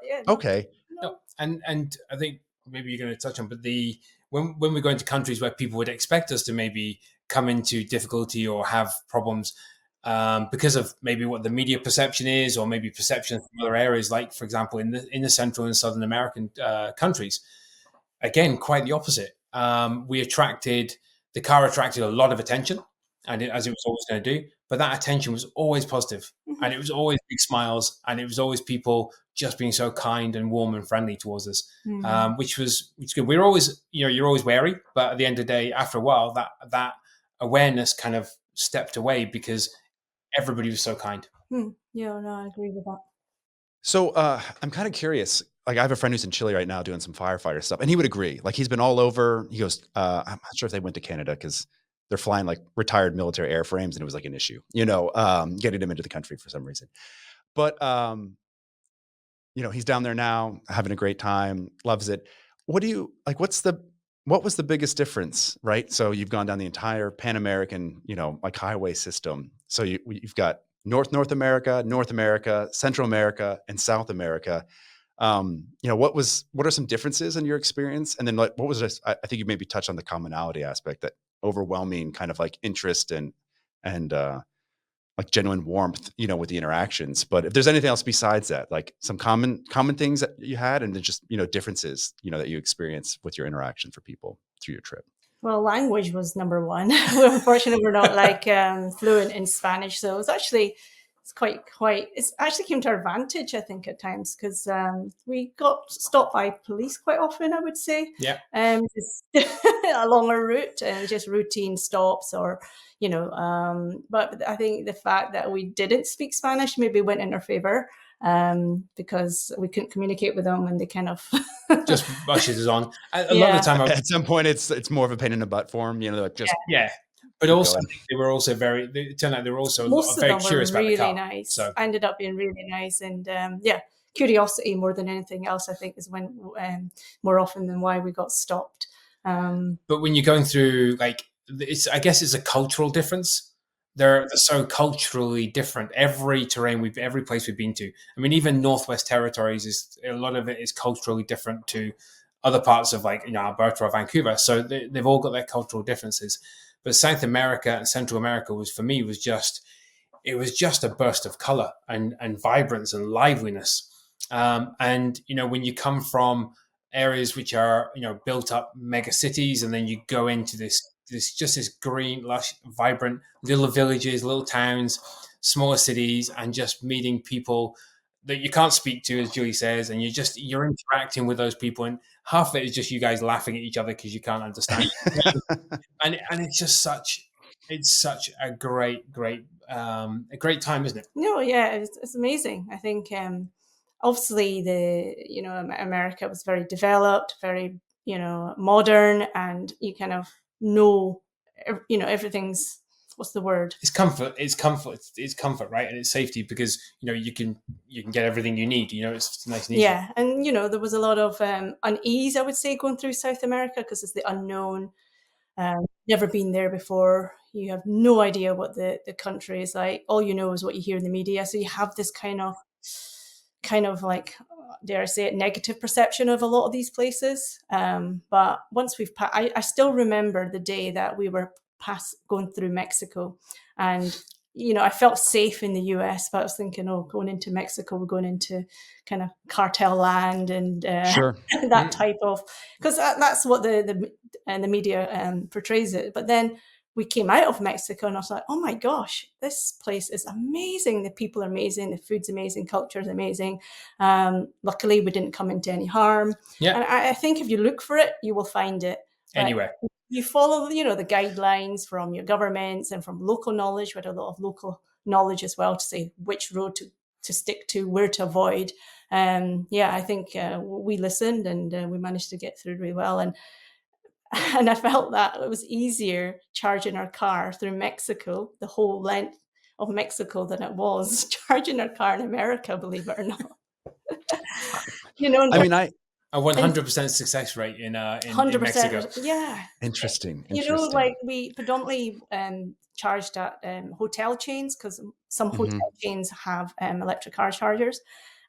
yeah. Okay. No, and I think maybe you're going to touch on, but when we go into countries where people would expect us to maybe come into difficulty or have problems because of maybe what the media perception is, or maybe perception from other areas, like for example in the Central and Southern American countries, again quite the opposite. The car attracted a lot of attention, and as it was always going to do, but that attention was always positive, and it was always big smiles, and it was always people just being so kind and warm and friendly towards us, which was good. We're always, you're always wary, but at the end of the day, after a while, that awareness kind of stepped away because everybody was so kind. Yeah, no, I agree with that. So I'm kind of curious. like I have a friend who's in Chile right now doing some firefighter stuff, and he would agree. Like he's been all over. He goes, I'm not sure if they went to Canada because they're flying like retired military airframes, and it was like an issue, getting him into the country for some reason. But he's down there now, having a great time, loves it. What do you like? What was the biggest difference, right? So you've gone down the entire Pan American, like highway system. So you've got North America, Central America, and South America. What are some differences in your experience? And then like, what was this? I think you maybe touched on the commonality aspect, that overwhelming kind of like interest and like genuine warmth, with the interactions. But if there's anything else besides that, like some common things that you had, and then just, differences, that you experienced with your interaction for people through your trip. Well, language was number one. Unfortunately, we're not like fluent in Spanish, so it's actually came to our advantage, I think, at times, because we got stopped by police quite often, I would say. Yeah. Just along our route, and just routine stops, or but I think the fact that we didn't speak Spanish maybe went in our favor, because we couldn't communicate with them, and they kind of just rushes us on. A lot of the time, at some point, it's more of a pain in the butt for them. They're like, just But also, they were also it turned out they were also very curious about the car. Nice. So ended up being really nice, and curiosity more than anything else, I think, is when more often than why we got stopped. But when you're going through, like, I guess it's a cultural difference. They're so culturally different. Every place we've been to. I mean, even Northwest Territories a lot of it is culturally different to other parts of, like, Alberta or Vancouver. So they've all got their cultural differences. But South America and Central America was just a burst of color and vibrance and liveliness. And when you come from areas which are built up mega cities, and then you go into this green, lush, vibrant little villages, little towns, smaller cities, and just meeting people that you can't speak to, as Julie says, and you're interacting with those people, and half of it is just you guys laughing at each other because you can't understand. and it's just such a great time, isn't it? No, yeah, it's amazing. I think obviously America was very developed, very modern, and you kind of know everything's, what's the word? It's comfort, right? And it's safety, because you can get everything you need. It's nice and easy. Yeah, and there was a lot of unease, I would say, going through South America, because it's the unknown. Never been there before. You have no idea what the country is like. All you know is what you hear in the media. So you have this kind of like, dare I say it, negative perception of a lot of these places. But once I still remember the day that we were going through Mexico, and I felt safe in the US, but I was thinking, going into Mexico, we're going into kind of cartel land, and sure. that type of, because that's what the media portrays it. But then we came out of Mexico, and I was like, oh my gosh, this place is amazing. The people are amazing. The food's amazing. Culture is amazing. Luckily, we didn't come into any harm. Yeah. And I think if you look for it, you will find it. Anywhere. You follow, the guidelines from your governments and from local knowledge. We had a lot of local knowledge as well to say which road to stick to, where to avoid. I think we listened, and we managed to get through really well. And I felt that it was easier charging our car through Mexico, the whole length of Mexico, than it was charging our car in America, believe it or not. I mean, a 100% success rate in 100%, Mexico. Yeah. Interesting. Like we predominantly charged at hotel chains, because some hotel chains have electric car chargers.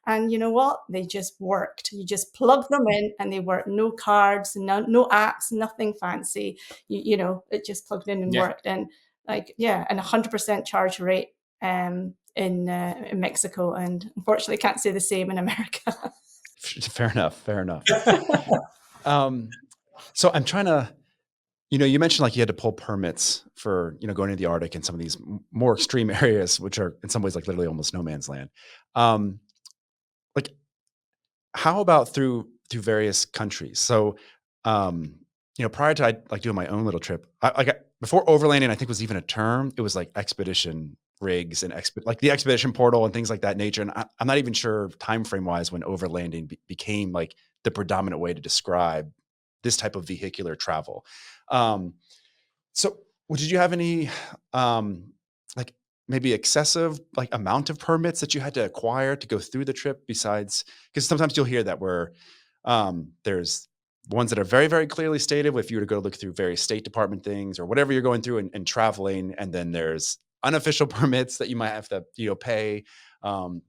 And you know what? They just worked. You just plug them in and they work. No cards, no apps, nothing fancy. It just plugged in and worked. And and 100% charge rate in Mexico. And unfortunately, can't say the same in America. Fair enough. So I'm trying to, you mentioned like you had to pull permits for, going to the Arctic and some of these more extreme areas, which are in some ways like literally almost no man's land. Like, how about through various countries? So, prior to doing my own little trip, before overlanding, I think was even a term. It was like expedition rigs and like the expedition portal and things like that nature. And I'm not even sure time frame wise when overlanding became like the predominant way to describe this type of vehicular travel. So did you have any like maybe excessive like amount of permits that you had to acquire to go through the trip, besides, because sometimes you'll hear that where there's ones that are very, very clearly stated if you were to go look through various State Department things or whatever you're going through and traveling, and then there's unofficial permits that you might have to, pay. I'm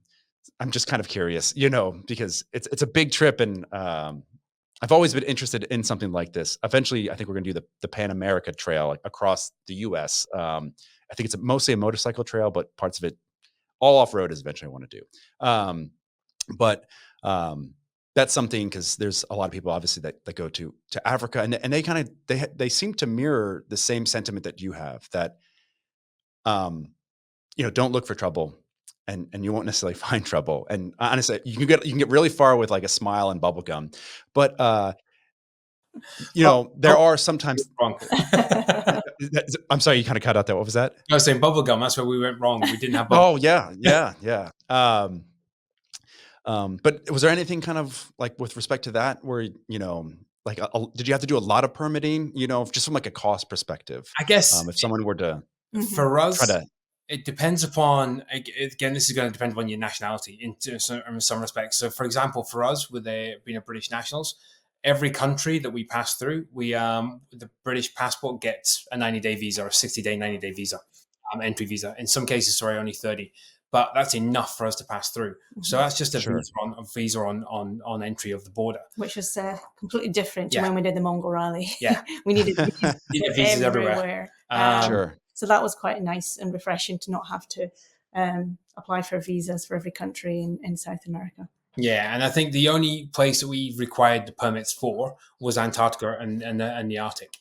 just kind of curious, because it's a big trip, and I've always been interested in something like this. Eventually, I think we're going to do the Pan America Trail, like, across the U.S. I think it's mostly a motorcycle trail, but parts of it all off road is eventually I want to do. But that's something, because there's a lot of people obviously that go to Africa, and they kind of they seem to mirror the same sentiment that you have, that don't look for trouble, and you won't necessarily find trouble. And honestly, you can get really far with like a smile and bubble gum, but there are sometimes. Wrong. I'm sorry, you kind of cut out there. What was that? I was saying bubblegum. That's where we went wrong. We didn't have bubble. Oh yeah. But was there anything kind of like with respect to that where, like, did you have to do a lot of permitting, just from like a cost perspective? I guess if someone were to, for us, try to, it depends upon, again, this is going to depend upon your nationality in some respects. So for example, for us, with being a British nationals, every country that we pass through, the British passport gets a 90-day visa or a 60-day, 90-day visa, entry visa. In some cases, only 30. But that's enough for us to pass through. So that's just a visa on entry of the border, which was completely different to when we did the Mongol Rally. Yeah, we needed visas everywhere. Sure. So that was quite nice and refreshing to not have to apply for visas for every country in South America. Yeah, and I think the only place that we required the permits for was Antarctica and the Arctic.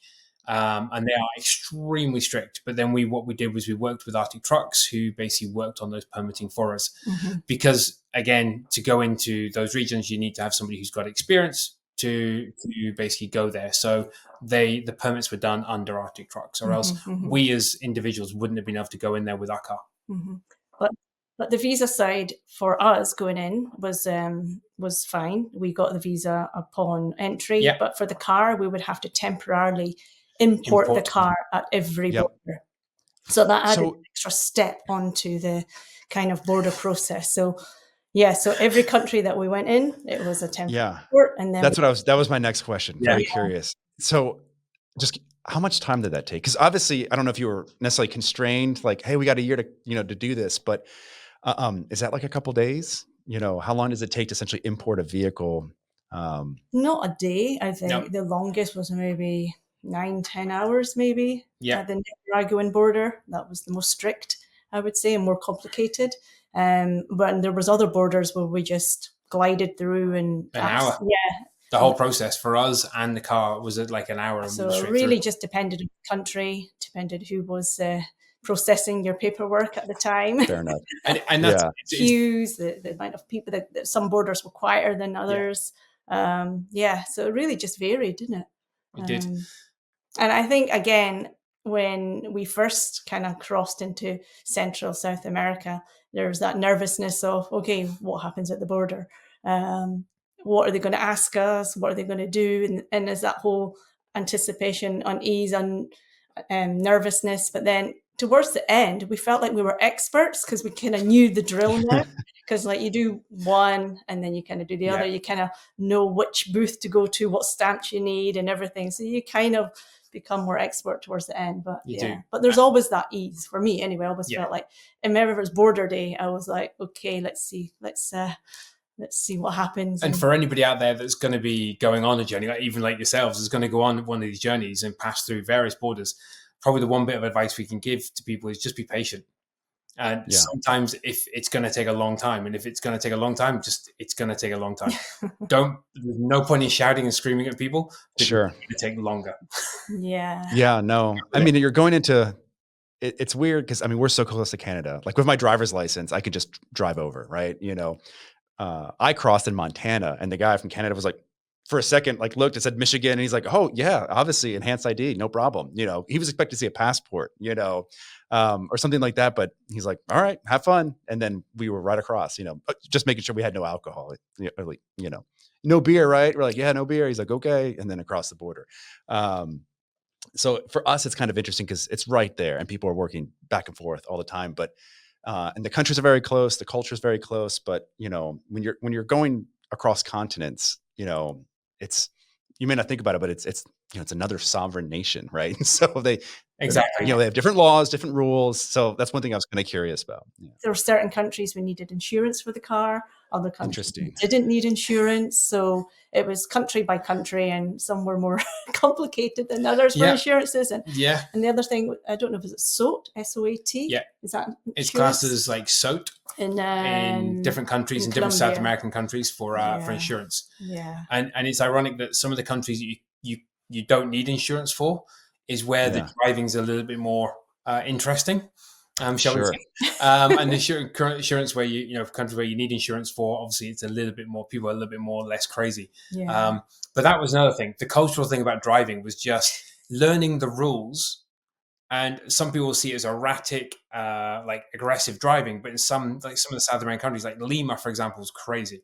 And they are extremely strict. But then what we did was we worked with Arctic Trucks, who basically worked on those permitting for us. Mm-hmm. Because again, to go into those regions, you need to have somebody who's got experience to basically go there. So the permits were done under Arctic Trucks, or else we as individuals wouldn't have been able to go in there with our car. Mm-hmm. But the visa side for us going in was fine. We got the visa upon entry, but for the car, we would have to temporarily import the car at every border. So that added an extra step onto the kind of border process. So every country that we went in, it was a temporary import. And then that was my next question. Very curious. So just how much time did that take? Because obviously, I don't know if you were necessarily constrained, like, hey, we got a year to do this, but is that like a couple days? How long does it take to essentially import a vehicle? Not a day. I think the longest was maybe 9-10 hours, maybe. At the Nicaraguan border, that was the most strict, I would say, and more complicated. But there was other borders where we just glided through in an hour. Yeah. The whole process for us and the car was at like an hour. So it really just depended on the country, depended who was processing your paperwork at the time. Fair enough. and that's queues, the amount of people that some borders were quieter than others. So it really just varied, didn't it? It did. And I think, again, when we first kind of crossed into Central South America, there was that nervousness of, okay, what happens at the border? What are they going to ask us? What are they going to do? And there's that whole anticipation, unease, and nervousness. But then towards the end, we felt like we were experts because we kind of knew the drill now. Because like you do one and then you kind of do the other. You kind of know which booth to go to, what stamps you need and everything. So you kind of become more expert towards the end. But but there's always that ease for me anyway. I always felt like, and whenever it was border day, I was like, okay, let's see what happens. And for anybody out there that's going to be going on a journey, like even like yourselves, is going to go on one of these journeys and pass through various borders, probably the one bit of advice we can give to people is just be patient. And sometimes if it's going to take a long time, and if it's going to take a long time, it's going to take a long time. There's no point in shouting and screaming at people. Sure. It's going to take longer. Yeah, no. I mean, you're going into, it's weird because, I mean, we're so close to Canada. Like with my driver's license, I could just drive over, right? I crossed in Montana and the guy from Canada was like for a second, like looked and said Michigan, and he's like, "Oh yeah, obviously enhanced ID, no problem." He was expecting to see a passport, or something like that. But he's like, "All right, have fun." And then we were right across, just making sure we had no alcohol, no beer, right? We're like, "Yeah, no beer." He's like, "Okay," and then across the border. So for us, it's kind of interesting because it's right there, and people are working back and forth all the time. But and the countries are very close, the culture is very close. But when you're going across continents, it's you may not think about it, but it's another sovereign nation, right? So Exactly. they have different laws, different rules. So that's one thing I was kind of curious about. Yeah. There were certain countries we needed insurance for the car, other countries Interesting. didn't need insurance. So it was country by country, and some were more complicated than others for Yeah. insurances. And Yeah. the other thing, I don't know if it's SOAT, S-O-A-T. Yeah. Is that It's insurance? classed as like SOAT in different countries, in different South American countries for insurance. Yeah. And it's ironic that some of the countries you don't need insurance for is where the driving's a little bit more interesting. Shall we say? And the current insurance where countries where you need insurance for, obviously it's a little bit more, people are a little bit more less crazy. Yeah. But that was another thing. The cultural thing about driving was just learning the rules. And some people see it as erratic, like aggressive driving, but in some of the South American countries, like Lima, for example, is crazy.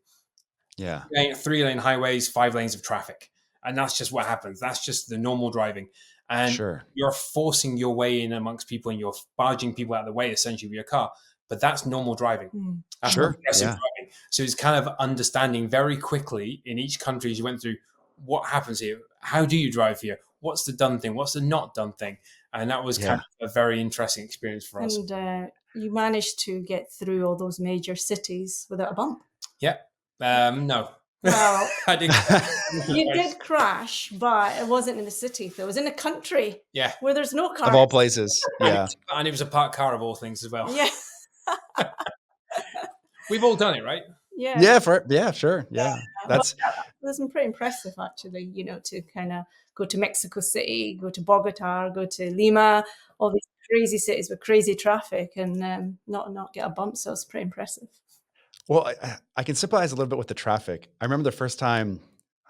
Yeah. 3-lane highways, 5 lanes of traffic. And that's just what happens. That's just the normal driving. And you're forcing your way in amongst people, and you're barging people out of the way, essentially, with your car. But that's normal driving. That's not aggressive driving. So it's kind of understanding very quickly in each country as you went through what happens here. How do you drive here? What's the done thing? What's the not done thing? And that was kind of a very interesting experience for us. And you managed to get through all those major cities without a bump? Yeah. No. Well, I didn't. you did crash, but it wasn't in the city. It was in a country where there's no cars. Of all places. Yeah. And it was a parked car of all things as well. Yeah. We've all done it, right? Yeah. Yeah, sure. Yeah. That's pretty impressive, actually, to kind of go to Mexico City, go to Bogota, go to Lima, all these crazy cities with crazy traffic, and not get a bump. So it's pretty impressive. Well, I can sympathize a little bit with the traffic. I remember the first time,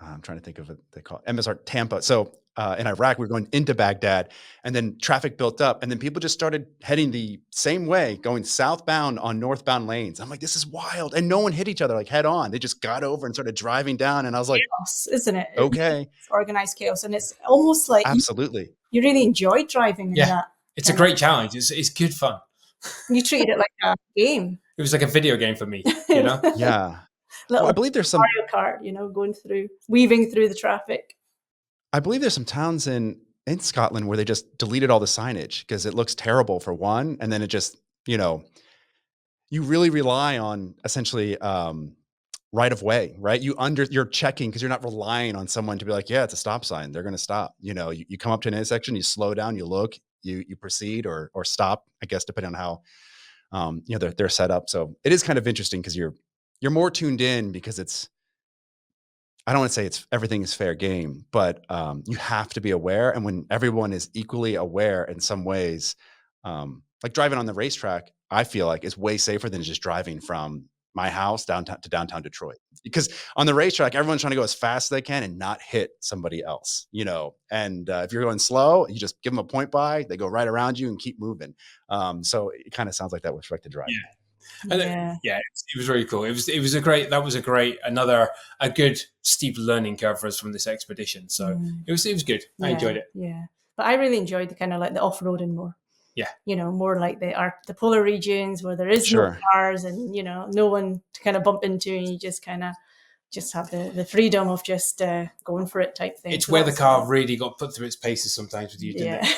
I'm trying to think of it, they call it MSR Tampa. So in Iraq, we were going into Baghdad, and then traffic built up, and then people just started heading the same way, going southbound on northbound lanes. I'm like, this is wild. And no one hit each other like head on. They just got over and started driving down. And I was like, chaos, isn't it? Okay. It's organized chaos. And it's almost like absolutely. You really enjoy driving in that. It's a great challenge. It's good fun. You treated it like a game. It was like a video game for me, Yeah. Well, I believe there's some Mario Kart, weaving through the traffic. I believe there's some towns in Scotland where they just deleted all the signage because it looks terrible for one. And then it just, you really rely on essentially right of way, right? You're checking because you're not relying on someone to be like, yeah, it's a stop sign. They're going to stop. You come up to an intersection, you slow down, you look, you proceed or stop, I guess, depending on how, they're set up. So it is kind of interesting because you're more tuned in because I don't want to say everything is fair game, but you have to be aware. And when everyone is equally aware in some ways, like driving on the racetrack, I feel like is way safer than just driving from my house downtown to downtown Detroit. Because on the racetrack, everyone's trying to go as fast as they can and not hit somebody else, And if you're going slow, you just give them a point by, they go right around you and keep moving. So it kind of sounds like that with respect to driving. It was really cool. It was a good steep learning curve for us from this expedition. So it was good. I enjoyed it. Yeah, but I really enjoyed the kind of like the off-roading more. Yeah, more like the polar regions where there is no cars and no one to kind of bump into, and you just kind of have the freedom of just going for it type thing. It's where the car really got put through its paces sometimes with you, didn't it?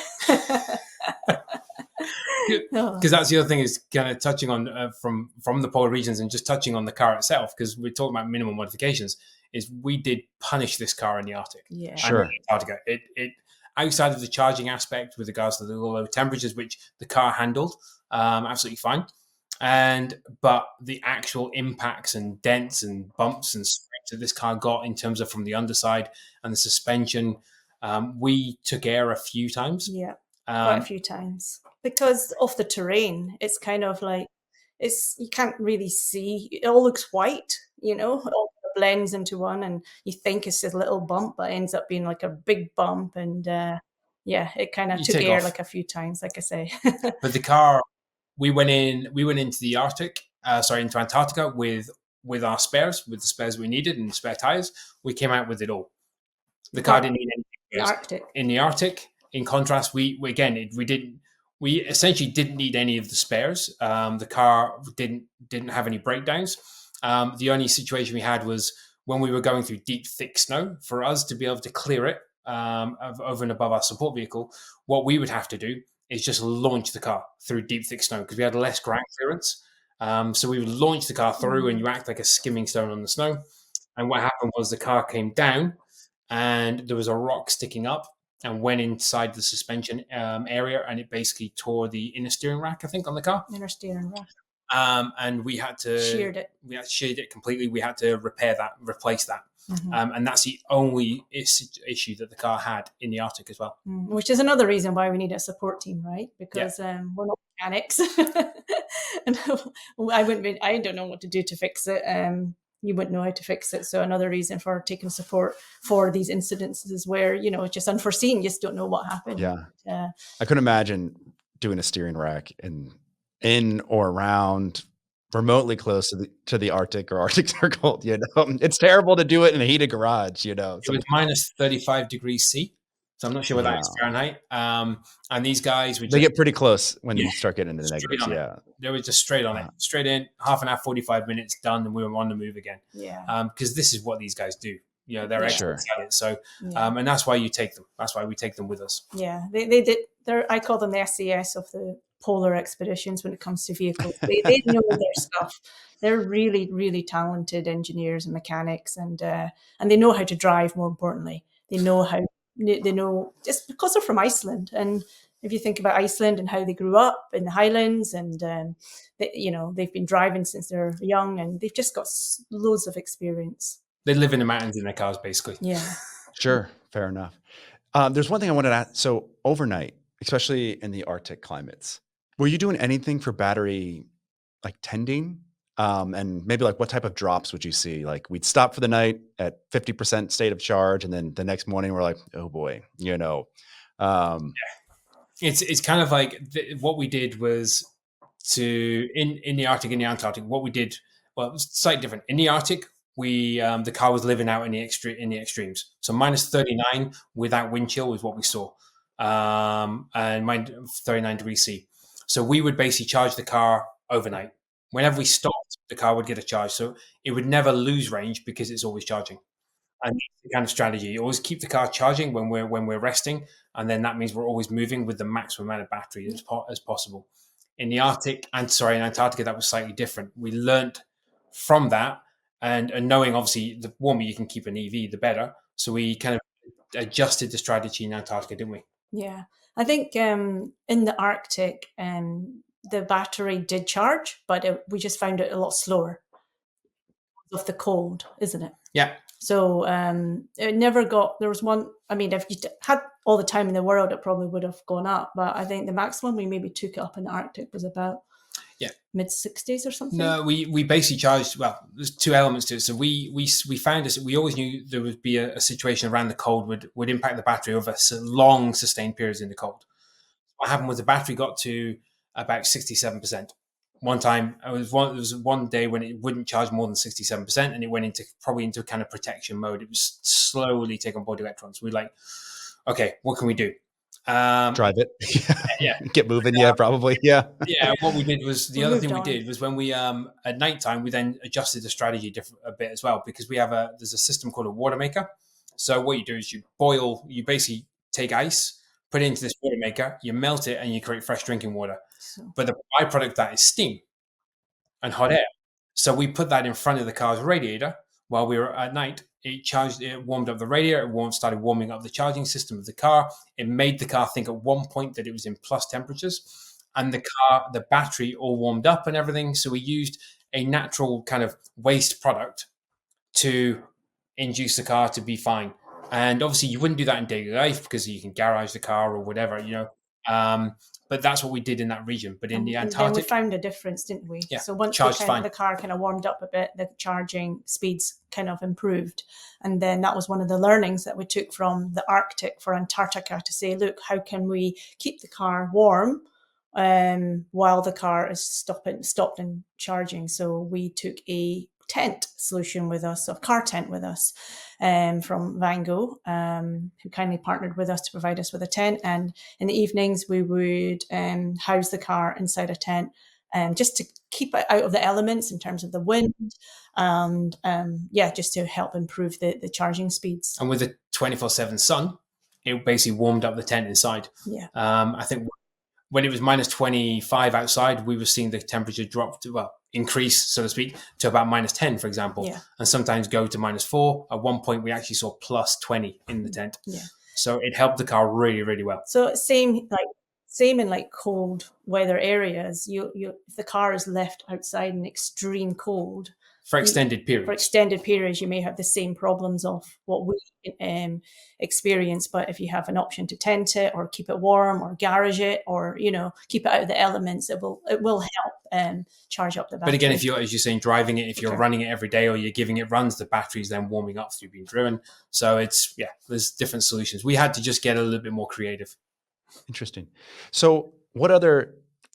Because that's the other thing is kind of touching on from the polar regions and just touching on the car itself, because we're talking about minimal modifications, is we did punish this car in the Arctic. Yeah, sure. Antarctica. It outside of the charging aspect with regards to the low temperatures, which the car handled absolutely fine, but the actual impacts and dents and bumps and scrapes that this car got in terms of from the underside and the suspension, we took air a few times. Yeah, quite a few times. Because of the terrain, it's kind of like you can't really see. It all looks white, all the blends into one, and you think it's just a little bump, but it ends up being like a big bump. And yeah, it kind of You took take air off. like a few times, like I say. But the car, we went into the Arctic, into Antarctica with our spares, with the spares we needed and the spare tires. We came out with it all. The car didn't need any The spares. Arctic. In the Arctic, in contrast, we essentially didn't need any of the spares. The car didn't have any breakdowns. The only situation we had was when we were going through deep, thick snow. For us to be able to clear it over and above our support vehicle, what we would have to do is just launch the car through deep, thick snow because we had less ground clearance. So we would launch the car through, and you act like a skimming stone on the snow. And what happened was the car came down, and there was a rock sticking up and went inside the suspension area, and it basically tore the inner steering rack, I think, on the car. Inner steering rack. And we had to Sheared it. We had sheared it completely. We had to replace that. Mm-hmm. And that's the only issue that the car had in the Arctic as well. Which is another reason why we need a support team, right? Because we're not mechanics. And I don't know what to do to fix it. You wouldn't know how to fix it. So another reason for taking support for these incidences where, it's just unforeseen. You just don't know what happened. Yeah. I couldn't imagine doing a steering rack in or around remotely close to the Arctic or Arctic Circle. It's terrible to do it in a heated garage. It was minus 35 degrees C. So I'm not sure what that is Fahrenheit. And these guys they get pretty close when you start getting into the negatives. Yeah. They were just straight on it, straight in, half an hour, 45 minutes done, and we were on the move again. Yeah. Because this is what these guys do. They're experts at it. So, and that's why you take them. That's why we take them with us. Yeah. They did. I call them the SAS of the polar expeditions when it comes to vehicles. They know their stuff. They're really, really talented engineers and mechanics, and they know how to drive. More importantly, they know just because they're from Iceland. And if you think about Iceland and how they grew up in the Highlands, and they've been driving since they're young, and they've just got loads of experience. They live in the mountains in their cars, basically. Yeah. Sure. Fair enough. There's one thing I wanted to ask. So overnight, especially in the Arctic climates, were you doing anything for battery like tending? And maybe like what type of drops would you see? Like we'd stop for the night at 50% state of charge, and then the next morning we're like, oh boy, It's kind of like what we did was in the Arctic, in the Antarctic, what we did, well, it was slightly different. In the Arctic, the car was living out in the extremes. So minus 39 without wind chill was what we saw. And minus 39 degrees C. So we would basically charge the car overnight. Whenever we stopped, the car would get a charge. So it would never lose range because it's always charging. And that's the kind of strategy. You always keep the car charging when we're resting, and then that means we're always moving with the maximum amount of battery as possible. In the Arctic, in Antarctica, that was slightly different. We learned from that, and knowing obviously the warmer you can keep an EV, the better. So we kind of adjusted the strategy in Antarctica, didn't we? Yeah, I think in the Arctic, the battery did charge, but we just found it a lot slower of the cold, isn't it? Yeah. So it never got. There was one. I mean, if you had all the time in the world, it probably would have gone up. But I think the maximum we maybe took up in the Arctic was about mid-60s or something. No, we basically charged. Well, there's two elements to it. So we found this. We always knew there would be a situation around the cold would impact the battery over long sustained periods in the cold. What happened was the battery got to about 67%. One time, there was one day when it wouldn't charge more than 67%, and it went into kind of protection mode. It was slowly taking on board electrons. We were like, okay, what can we do? Drive it. Yeah. Get moving. Yeah, probably. Yeah. Yeah. What we did was the other thing we did was when we at nighttime we then adjusted the strategy a bit as well, because there's a system called a water maker. So what you do is you basically take ice, put it into this water maker, you melt it, and you create fresh drinking water. But the byproduct of that is steam and hot air. So we put that in front of the car's radiator while we were at night. It warmed up the radiator, started warming up the charging system of the car. It made the car think at one point that it was in plus temperatures, and the battery all warmed up and everything. So we used a natural kind of waste product to induce the car to be fine. And obviously you wouldn't do that in daily life because you can garage the car or whatever, but that's what we did in that region. But in the Antarctic, and then we found a difference, didn't we? Yeah, so once the car kind of warmed up a bit, the charging speeds kind of improved. And then that was one of the learnings that we took from the Arctic for Antarctica, to say, look, how can we keep the car warm while the car is stopped and charging? So we took a tent solution with us, a car tent with us, from Van Gogh, who kindly partnered with us to provide us with a tent. And in the evenings, we would house the car inside a tent, just to keep it out of the elements in terms of the wind, and just to help improve the charging speeds. And with the 24/7 sun, it basically warmed up the tent inside. Yeah. I think when it was minus 25 outside, we were seeing the temperature drop to, increase, so to speak, to about minus 10, for example, and sometimes go to minus 4. At one point, we actually saw plus 20 in the tent. Yeah. So it helped the car really, really well. So same in like cold weather areas. If the car is left outside in extreme cold for extended periods, you may have the same problems of what we experience. But if you have an option to tent it, or keep it warm, or garage it, or keep it out of the elements, it will help charge up the battery. But again, if you're, as you're saying, driving it, if you're running it every day, or you're giving it runs, the battery's then warming up through being driven. So there's different solutions. We had to just get a little bit more creative. Interesting. So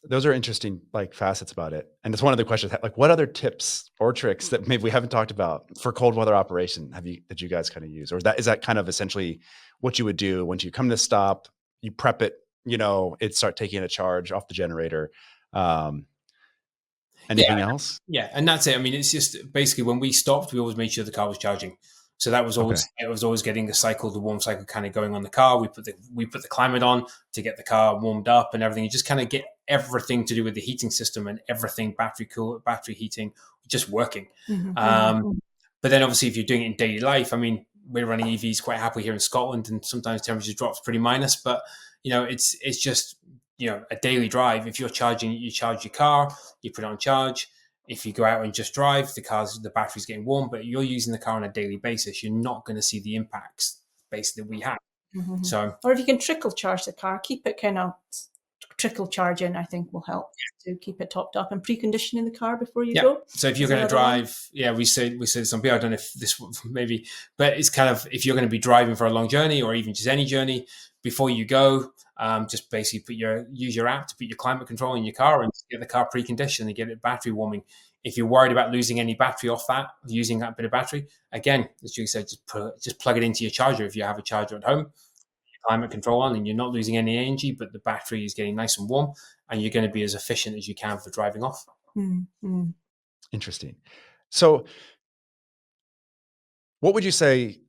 those are interesting facets about it. And it's one of the questions, what other tips or tricks that maybe we haven't talked about for cold weather operation that you guys kind of use? Or is that kind of essentially what you would do once you come to stop, you prep it, it start taking a charge off the generator? Anything else? Yeah. And that's it. I mean, it's just basically when we stopped, we always made sure the car was charging. So that was always It was always getting the warm cycle kind of going on the car. We put the climate on to get the car warmed up and everything. You just kind of get everything to do with the heating system and everything, battery heating, just working. Mm-hmm. But then obviously if you're doing it in daily life, I mean, we're running EVs quite happily here in Scotland, and sometimes temperature drops pretty minus, but it's just, a daily drive. If you're charging, you charge your car, you put it on charge. If you go out and just drive, the battery's getting warm, but you're using the car on a daily basis, you're not going to see the impacts basically we have. Mm-hmm. So, or if you can trickle charge the car, keep it kind of trickle charging, I think will help to keep it topped up, and preconditioning the car before you go. So if you're going to drive, we said some people, I don't know if this maybe, but it's kind of, if you're going to be driving for a long journey or even just any journey, before you go, just basically use your app to put your climate control in your car and get the car preconditioned and get it battery warming. If you're worried about losing any battery off that, using that bit of battery, again, as Julie said, just plug it into your charger. If you have a charger at home, climate control on, and you're not losing any energy, but the battery is getting nice and warm, and you're going to be as efficient as you can for driving off. Mm-hmm. Interesting. So what would you say,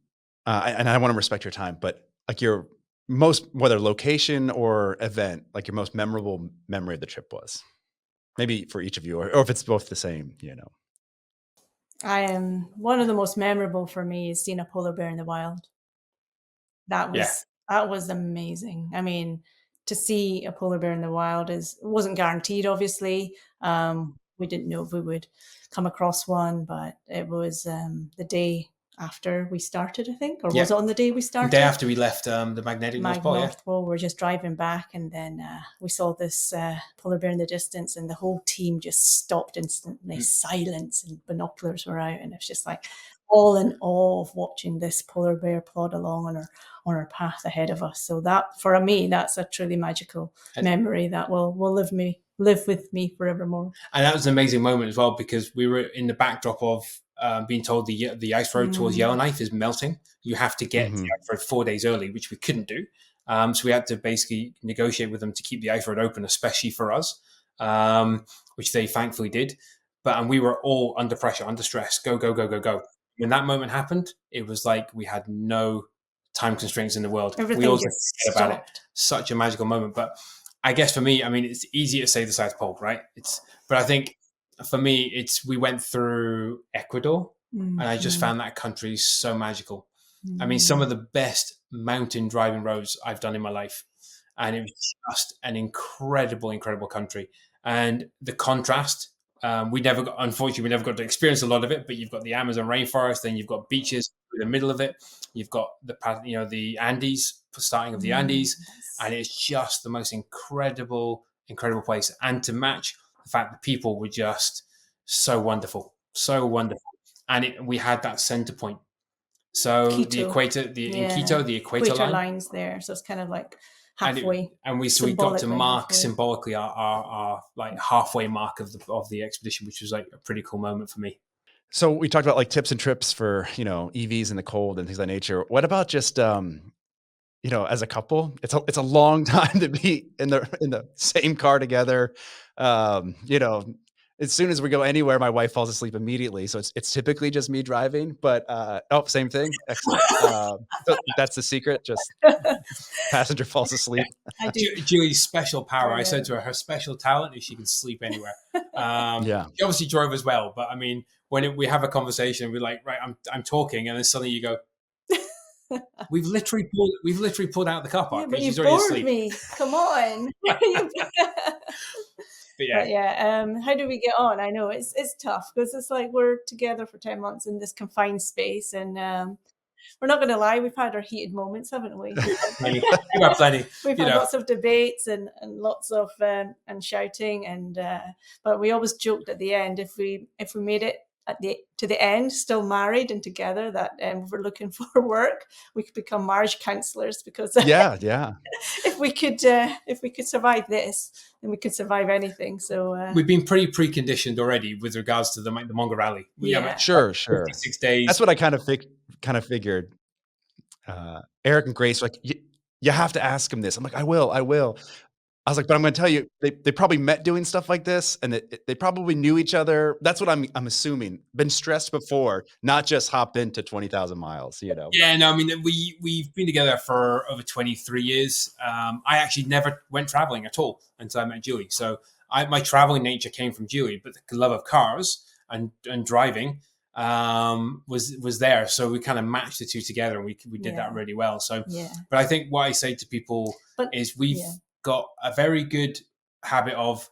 and I want to respect your time, but your most, whether location or event, your most memorable memory of the trip was? Maybe for each of you, or if it's both the same, One of the most memorable for me is seeing a polar bear in the wild. That was amazing. I mean, to see a polar bear in the wild wasn't guaranteed, obviously. We didn't know if we would come across one, but it was the day after we started, I think, or was it on the day we started? The day after we left the magnetic North Pole. We're just driving back, and then we saw this polar bear in the distance, and the whole team just stopped instantly. Silence, and binoculars were out, and it was just all in awe of watching this polar bear plod along on our path ahead of us. So that, for me, that's a truly magical memory that will live with me forevermore. And that was an amazing moment as well, because we were in the backdrop of being told the ice road towards Yellowknife is melting. You have to get the ice road 4 days early, which we couldn't do. So we had to basically negotiate with them to keep the ice road open, especially for us, which they thankfully did. And we were all under pressure, under stress. Go, go, go, go, go. When that moment happened, it was like we had no time constraints in the world. Everything we also just forget about it. Such a magical moment. But I guess for me, I mean, it's easy to say the South Pole, right? But I think for me, we went through Ecuador, and I just found that country so magical. I mean, some of the best mountain driving roads I've done in my life. And it was just an incredible, incredible country. And the contrast Unfortunately, we never got to experience a lot of it, but you've got the Amazon rainforest, then you've got beaches in the middle of it. You've got the Andes, starting of the Andes, and it's just the most incredible place. And to match the fact that people were just so wonderful, and we had that center point. So Quito. the equator, in Quito, the equator lines there. So it's kind of like halfway. And we got to mark symbolically our like halfway mark of the expedition, which was like a pretty cool moment for me. So we talked about like tips and trips for, EVs in the cold and things of that nature. What about just, as a couple, it's a long time to be in the same car together. As soon as we go anywhere, my wife falls asleep immediately. So it's typically just me driving, but, same thing. Excellent. So that's the secret. Just passenger falls asleep. Julie's special power. I said to her special talent is she can sleep anywhere. She obviously drove as well, but I mean, when we have a conversation, we're like, right, I'm talking, and then suddenly you go, we've literally pulled out the car park. Yeah, but she's you already bored asleep. me. Come on. But how do we get on? I know it's tough because it's like we're together for 10 months in this confined space, and we're not going to lie, we've had our heated moments, haven't we? We've had plenty. We've had lots of debates and lots of and shouting, and but we always joked at the end, if we made it to the end still married and together, that if we're looking for work, we could become marriage counselors, because if we could survive this, then we could survive anything. So we've been pretty preconditioned already with regards to the Monga Rally. Sure. 56 days. That's what I kind of figured. Eric and Grace were like, you have to ask him this. I'm like, I will. I was like, but I'm going to tell you, they probably met doing stuff like this, and they probably knew each other. That's what I'm assuming. Been stressed before, not just hop into 20,000 miles. Yeah, no, I mean, we've been together for over 23 years. I actually never went traveling at all until I met Julie. So my traveling nature came from Julie, but the love of cars and driving was there. So we kind of matched the two together, and we did that really well. So, but I think what I say to people is we've got a very good habit of,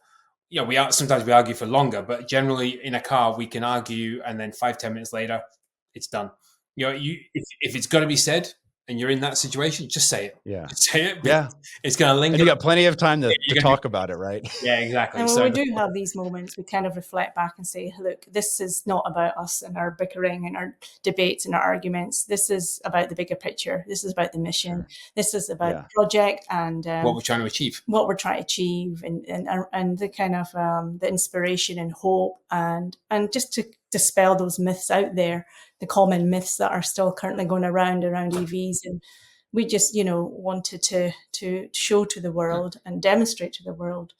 sometimes we argue for longer, but generally in a car we can argue, and then 5-10 minutes later it's done. If it's got to be said and you're in that situation, just say it. Just say it. It's going to linger. And you got plenty of time to talk about it, right? Yeah, exactly. And when we do have these moments, we kind of reflect back and say, look, this is not about us and our bickering and our debates and our arguments. This is about the bigger picture. This is about the mission. Sure. This is about the project and what we're trying to achieve. And the kind of the inspiration and hope and just to dispel those myths out there, the common myths that are still currently going around EVs. And we just, wanted to show to the world and demonstrate to the world,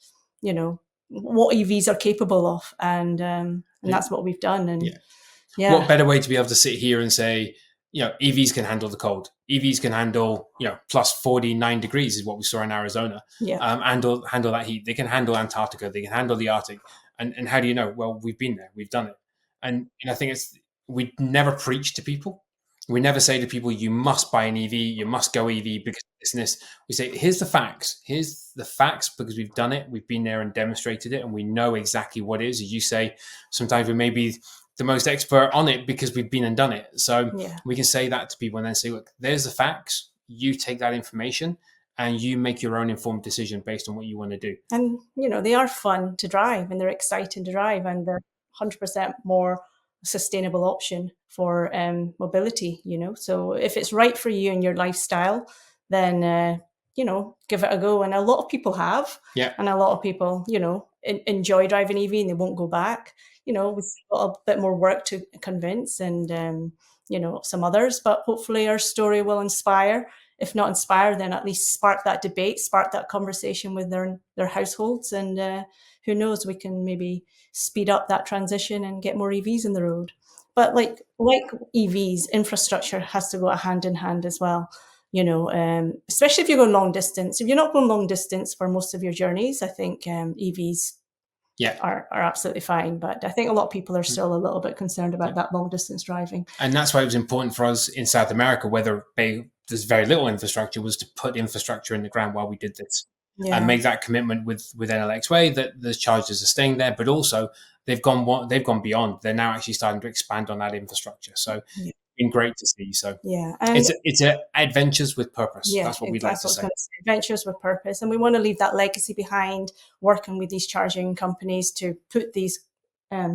what EVs are capable of. And that's what we've done. And what better way to be able to sit here and say, EVs can handle the cold. EVs can handle, plus 49 degrees is what we saw in Arizona. Handle that heat. They can handle Antarctica. They can handle the Arctic. And how do you know? Well, we've been there. We've done it. And I think we never preach to people. We never say to people, you must buy an EV, you must go EV because of this and this. We say, here's the facts. Here's the facts because we've done it. We've been there and demonstrated it, and we know exactly what it is. As you say, sometimes we may be the most expert on it because we've been and done it. So we can say that to people and then say, look, there's the facts. You take that information and you make your own informed decision based on what you want to do. And, they are fun to drive, and they're exciting to drive, and they're 100% more sustainable option for mobility, so if it's right for you and your lifestyle, then give it a go. And a lot of people have, and a lot of people enjoy driving EV and they won't go back. We've got a bit more work to convince, and some others, but hopefully our story will inspire. If not inspire, then at least spark that debate, spark that conversation with their households, and who knows, we can maybe speed up that transition and get more EVs in the road. But like EVs, infrastructure has to go hand in hand as well. Especially if you're going long distance. If you're not going long distance for most of your journeys, I think EVs are absolutely fine. But I think a lot of people are still a little bit concerned about that long distance driving. And that's why it was important for us in South America, whether there's very little infrastructure, was to put infrastructure in the ground while we did this. and make that commitment with NLX Way that the chargers are staying there, but also they've gone beyond. They're now actually starting to expand on that infrastructure. So it's been great to see. So and it's adventures with purpose. That's what we'd like to say. Adventures with purpose, and we want to leave that legacy behind, working with these charging companies to put these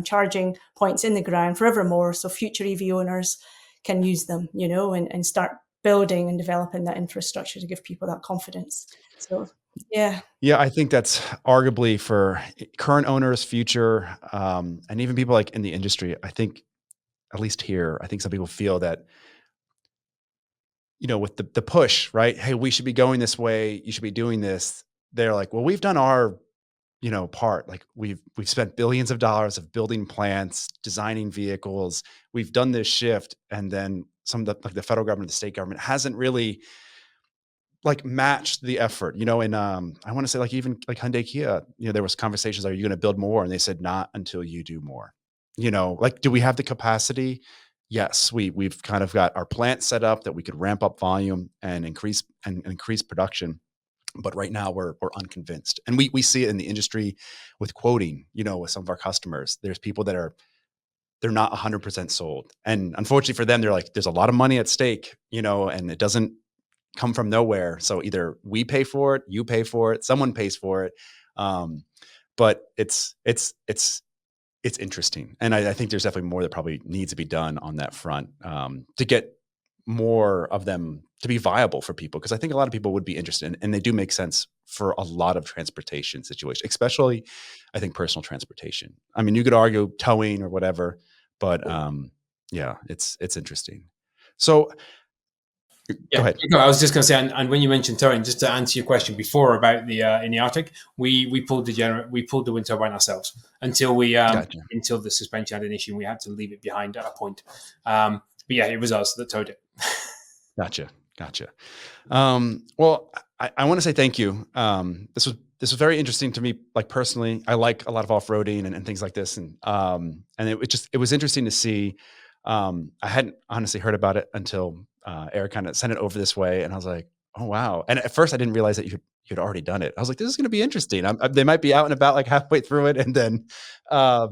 charging points in the ground forevermore, so future EV owners can use them, and start building and developing that infrastructure to give people that confidence. So yeah, I think that's arguably for current owners, future, and even people like in the industry. I think, at least here, I think some people feel that, with the push, right? Hey, we should be going this way. You should be doing this. They're like, well, we've done our, part. Like we've spent billions of dollars of building plants, designing vehicles. We've done this shift, and then some of the federal government, the state government hasn't really matched the effort, and I want to say even Hyundai, Kia, there was conversations, are you going to build more? And they said, not until you do more. Do we have the capacity? Yes, we've kind of got our plant set up that we could ramp up volume and increase production. But right now we're unconvinced. And we see it in the industry with quoting, with some of our customers. There's people that they're not 100% sold. And unfortunately for them, they're like, there's a lot of money at stake, and it doesn't come from nowhere. So either we pay for it, you pay for it, someone pays for it. But it's interesting. And I think there's definitely more that probably needs to be done on that front, to get more of them to be viable for people. Because I think a lot of people would be interested and they do make sense for a lot of transportation situations, especially I think personal transportation. I mean, you could argue towing or whatever, but it's interesting. So go ahead. I was just going to say, and when you mentioned towing, just to answer your question before about the in the Arctic, we pulled the wind turbine ourselves until until the suspension had an issue, and we had to leave it behind at a point. But it was us that towed it. Gotcha. Well, I want to say thank you. This was very interesting to me, personally. I like a lot of off-roading and things like this, and it was interesting to see. I hadn't honestly heard about it until Eric kind of sent it over this way, and I was like, oh wow. And at first I didn't realize that you'd already done it. I was like, this is going to be interesting. They might be out and about halfway through it, and then I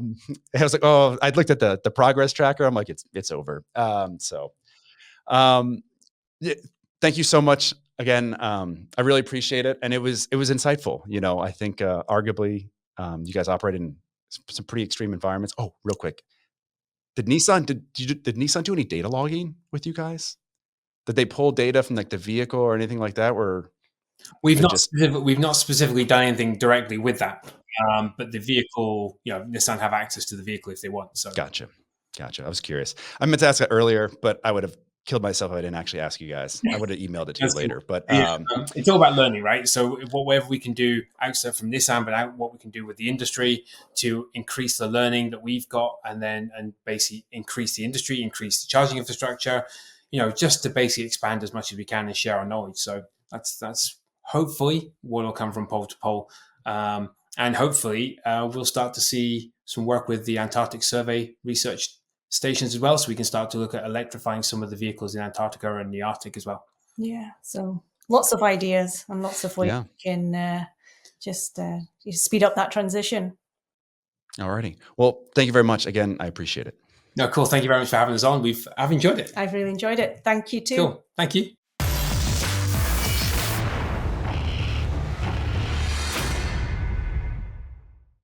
was like, oh, I looked at the progress tracker. I'm like, it's over. Thank you so much again. I really appreciate it, and it was insightful. I think arguably you guys operate in some pretty extreme environments. Oh, real quick, did Nissan do any data logging with you guys? Did they pull data from the vehicle or anything like that? Or we've not specifically done anything directly with that, but the vehicle, Nissan have access to the vehicle if they want. So gotcha. I was curious. I meant to ask that earlier, but I would have killed myself if I didn't actually ask you guys. I would have emailed it to you later. But it's all about learning, right? So whatever we can do outside from Nissan, but what we can do with the industry to increase the learning that we've got, and basically increase the industry, increase the charging infrastructure, just to basically expand as much as we can and share our knowledge. So that's hopefully what will come from pole to pole. And hopefully we'll start to see some work with the Antarctic Survey research stations as well, so we can start to look at electrifying some of the vehicles in Antarctica and the Arctic as well. Yeah, so lots of ideas and lots of ways we can just speed up that transition. Alrighty. Well, thank you very much. Again, I appreciate it. No, cool. Thank you very much for having us on. I've enjoyed it. I've really enjoyed it. Thank you too. Cool. Thank you.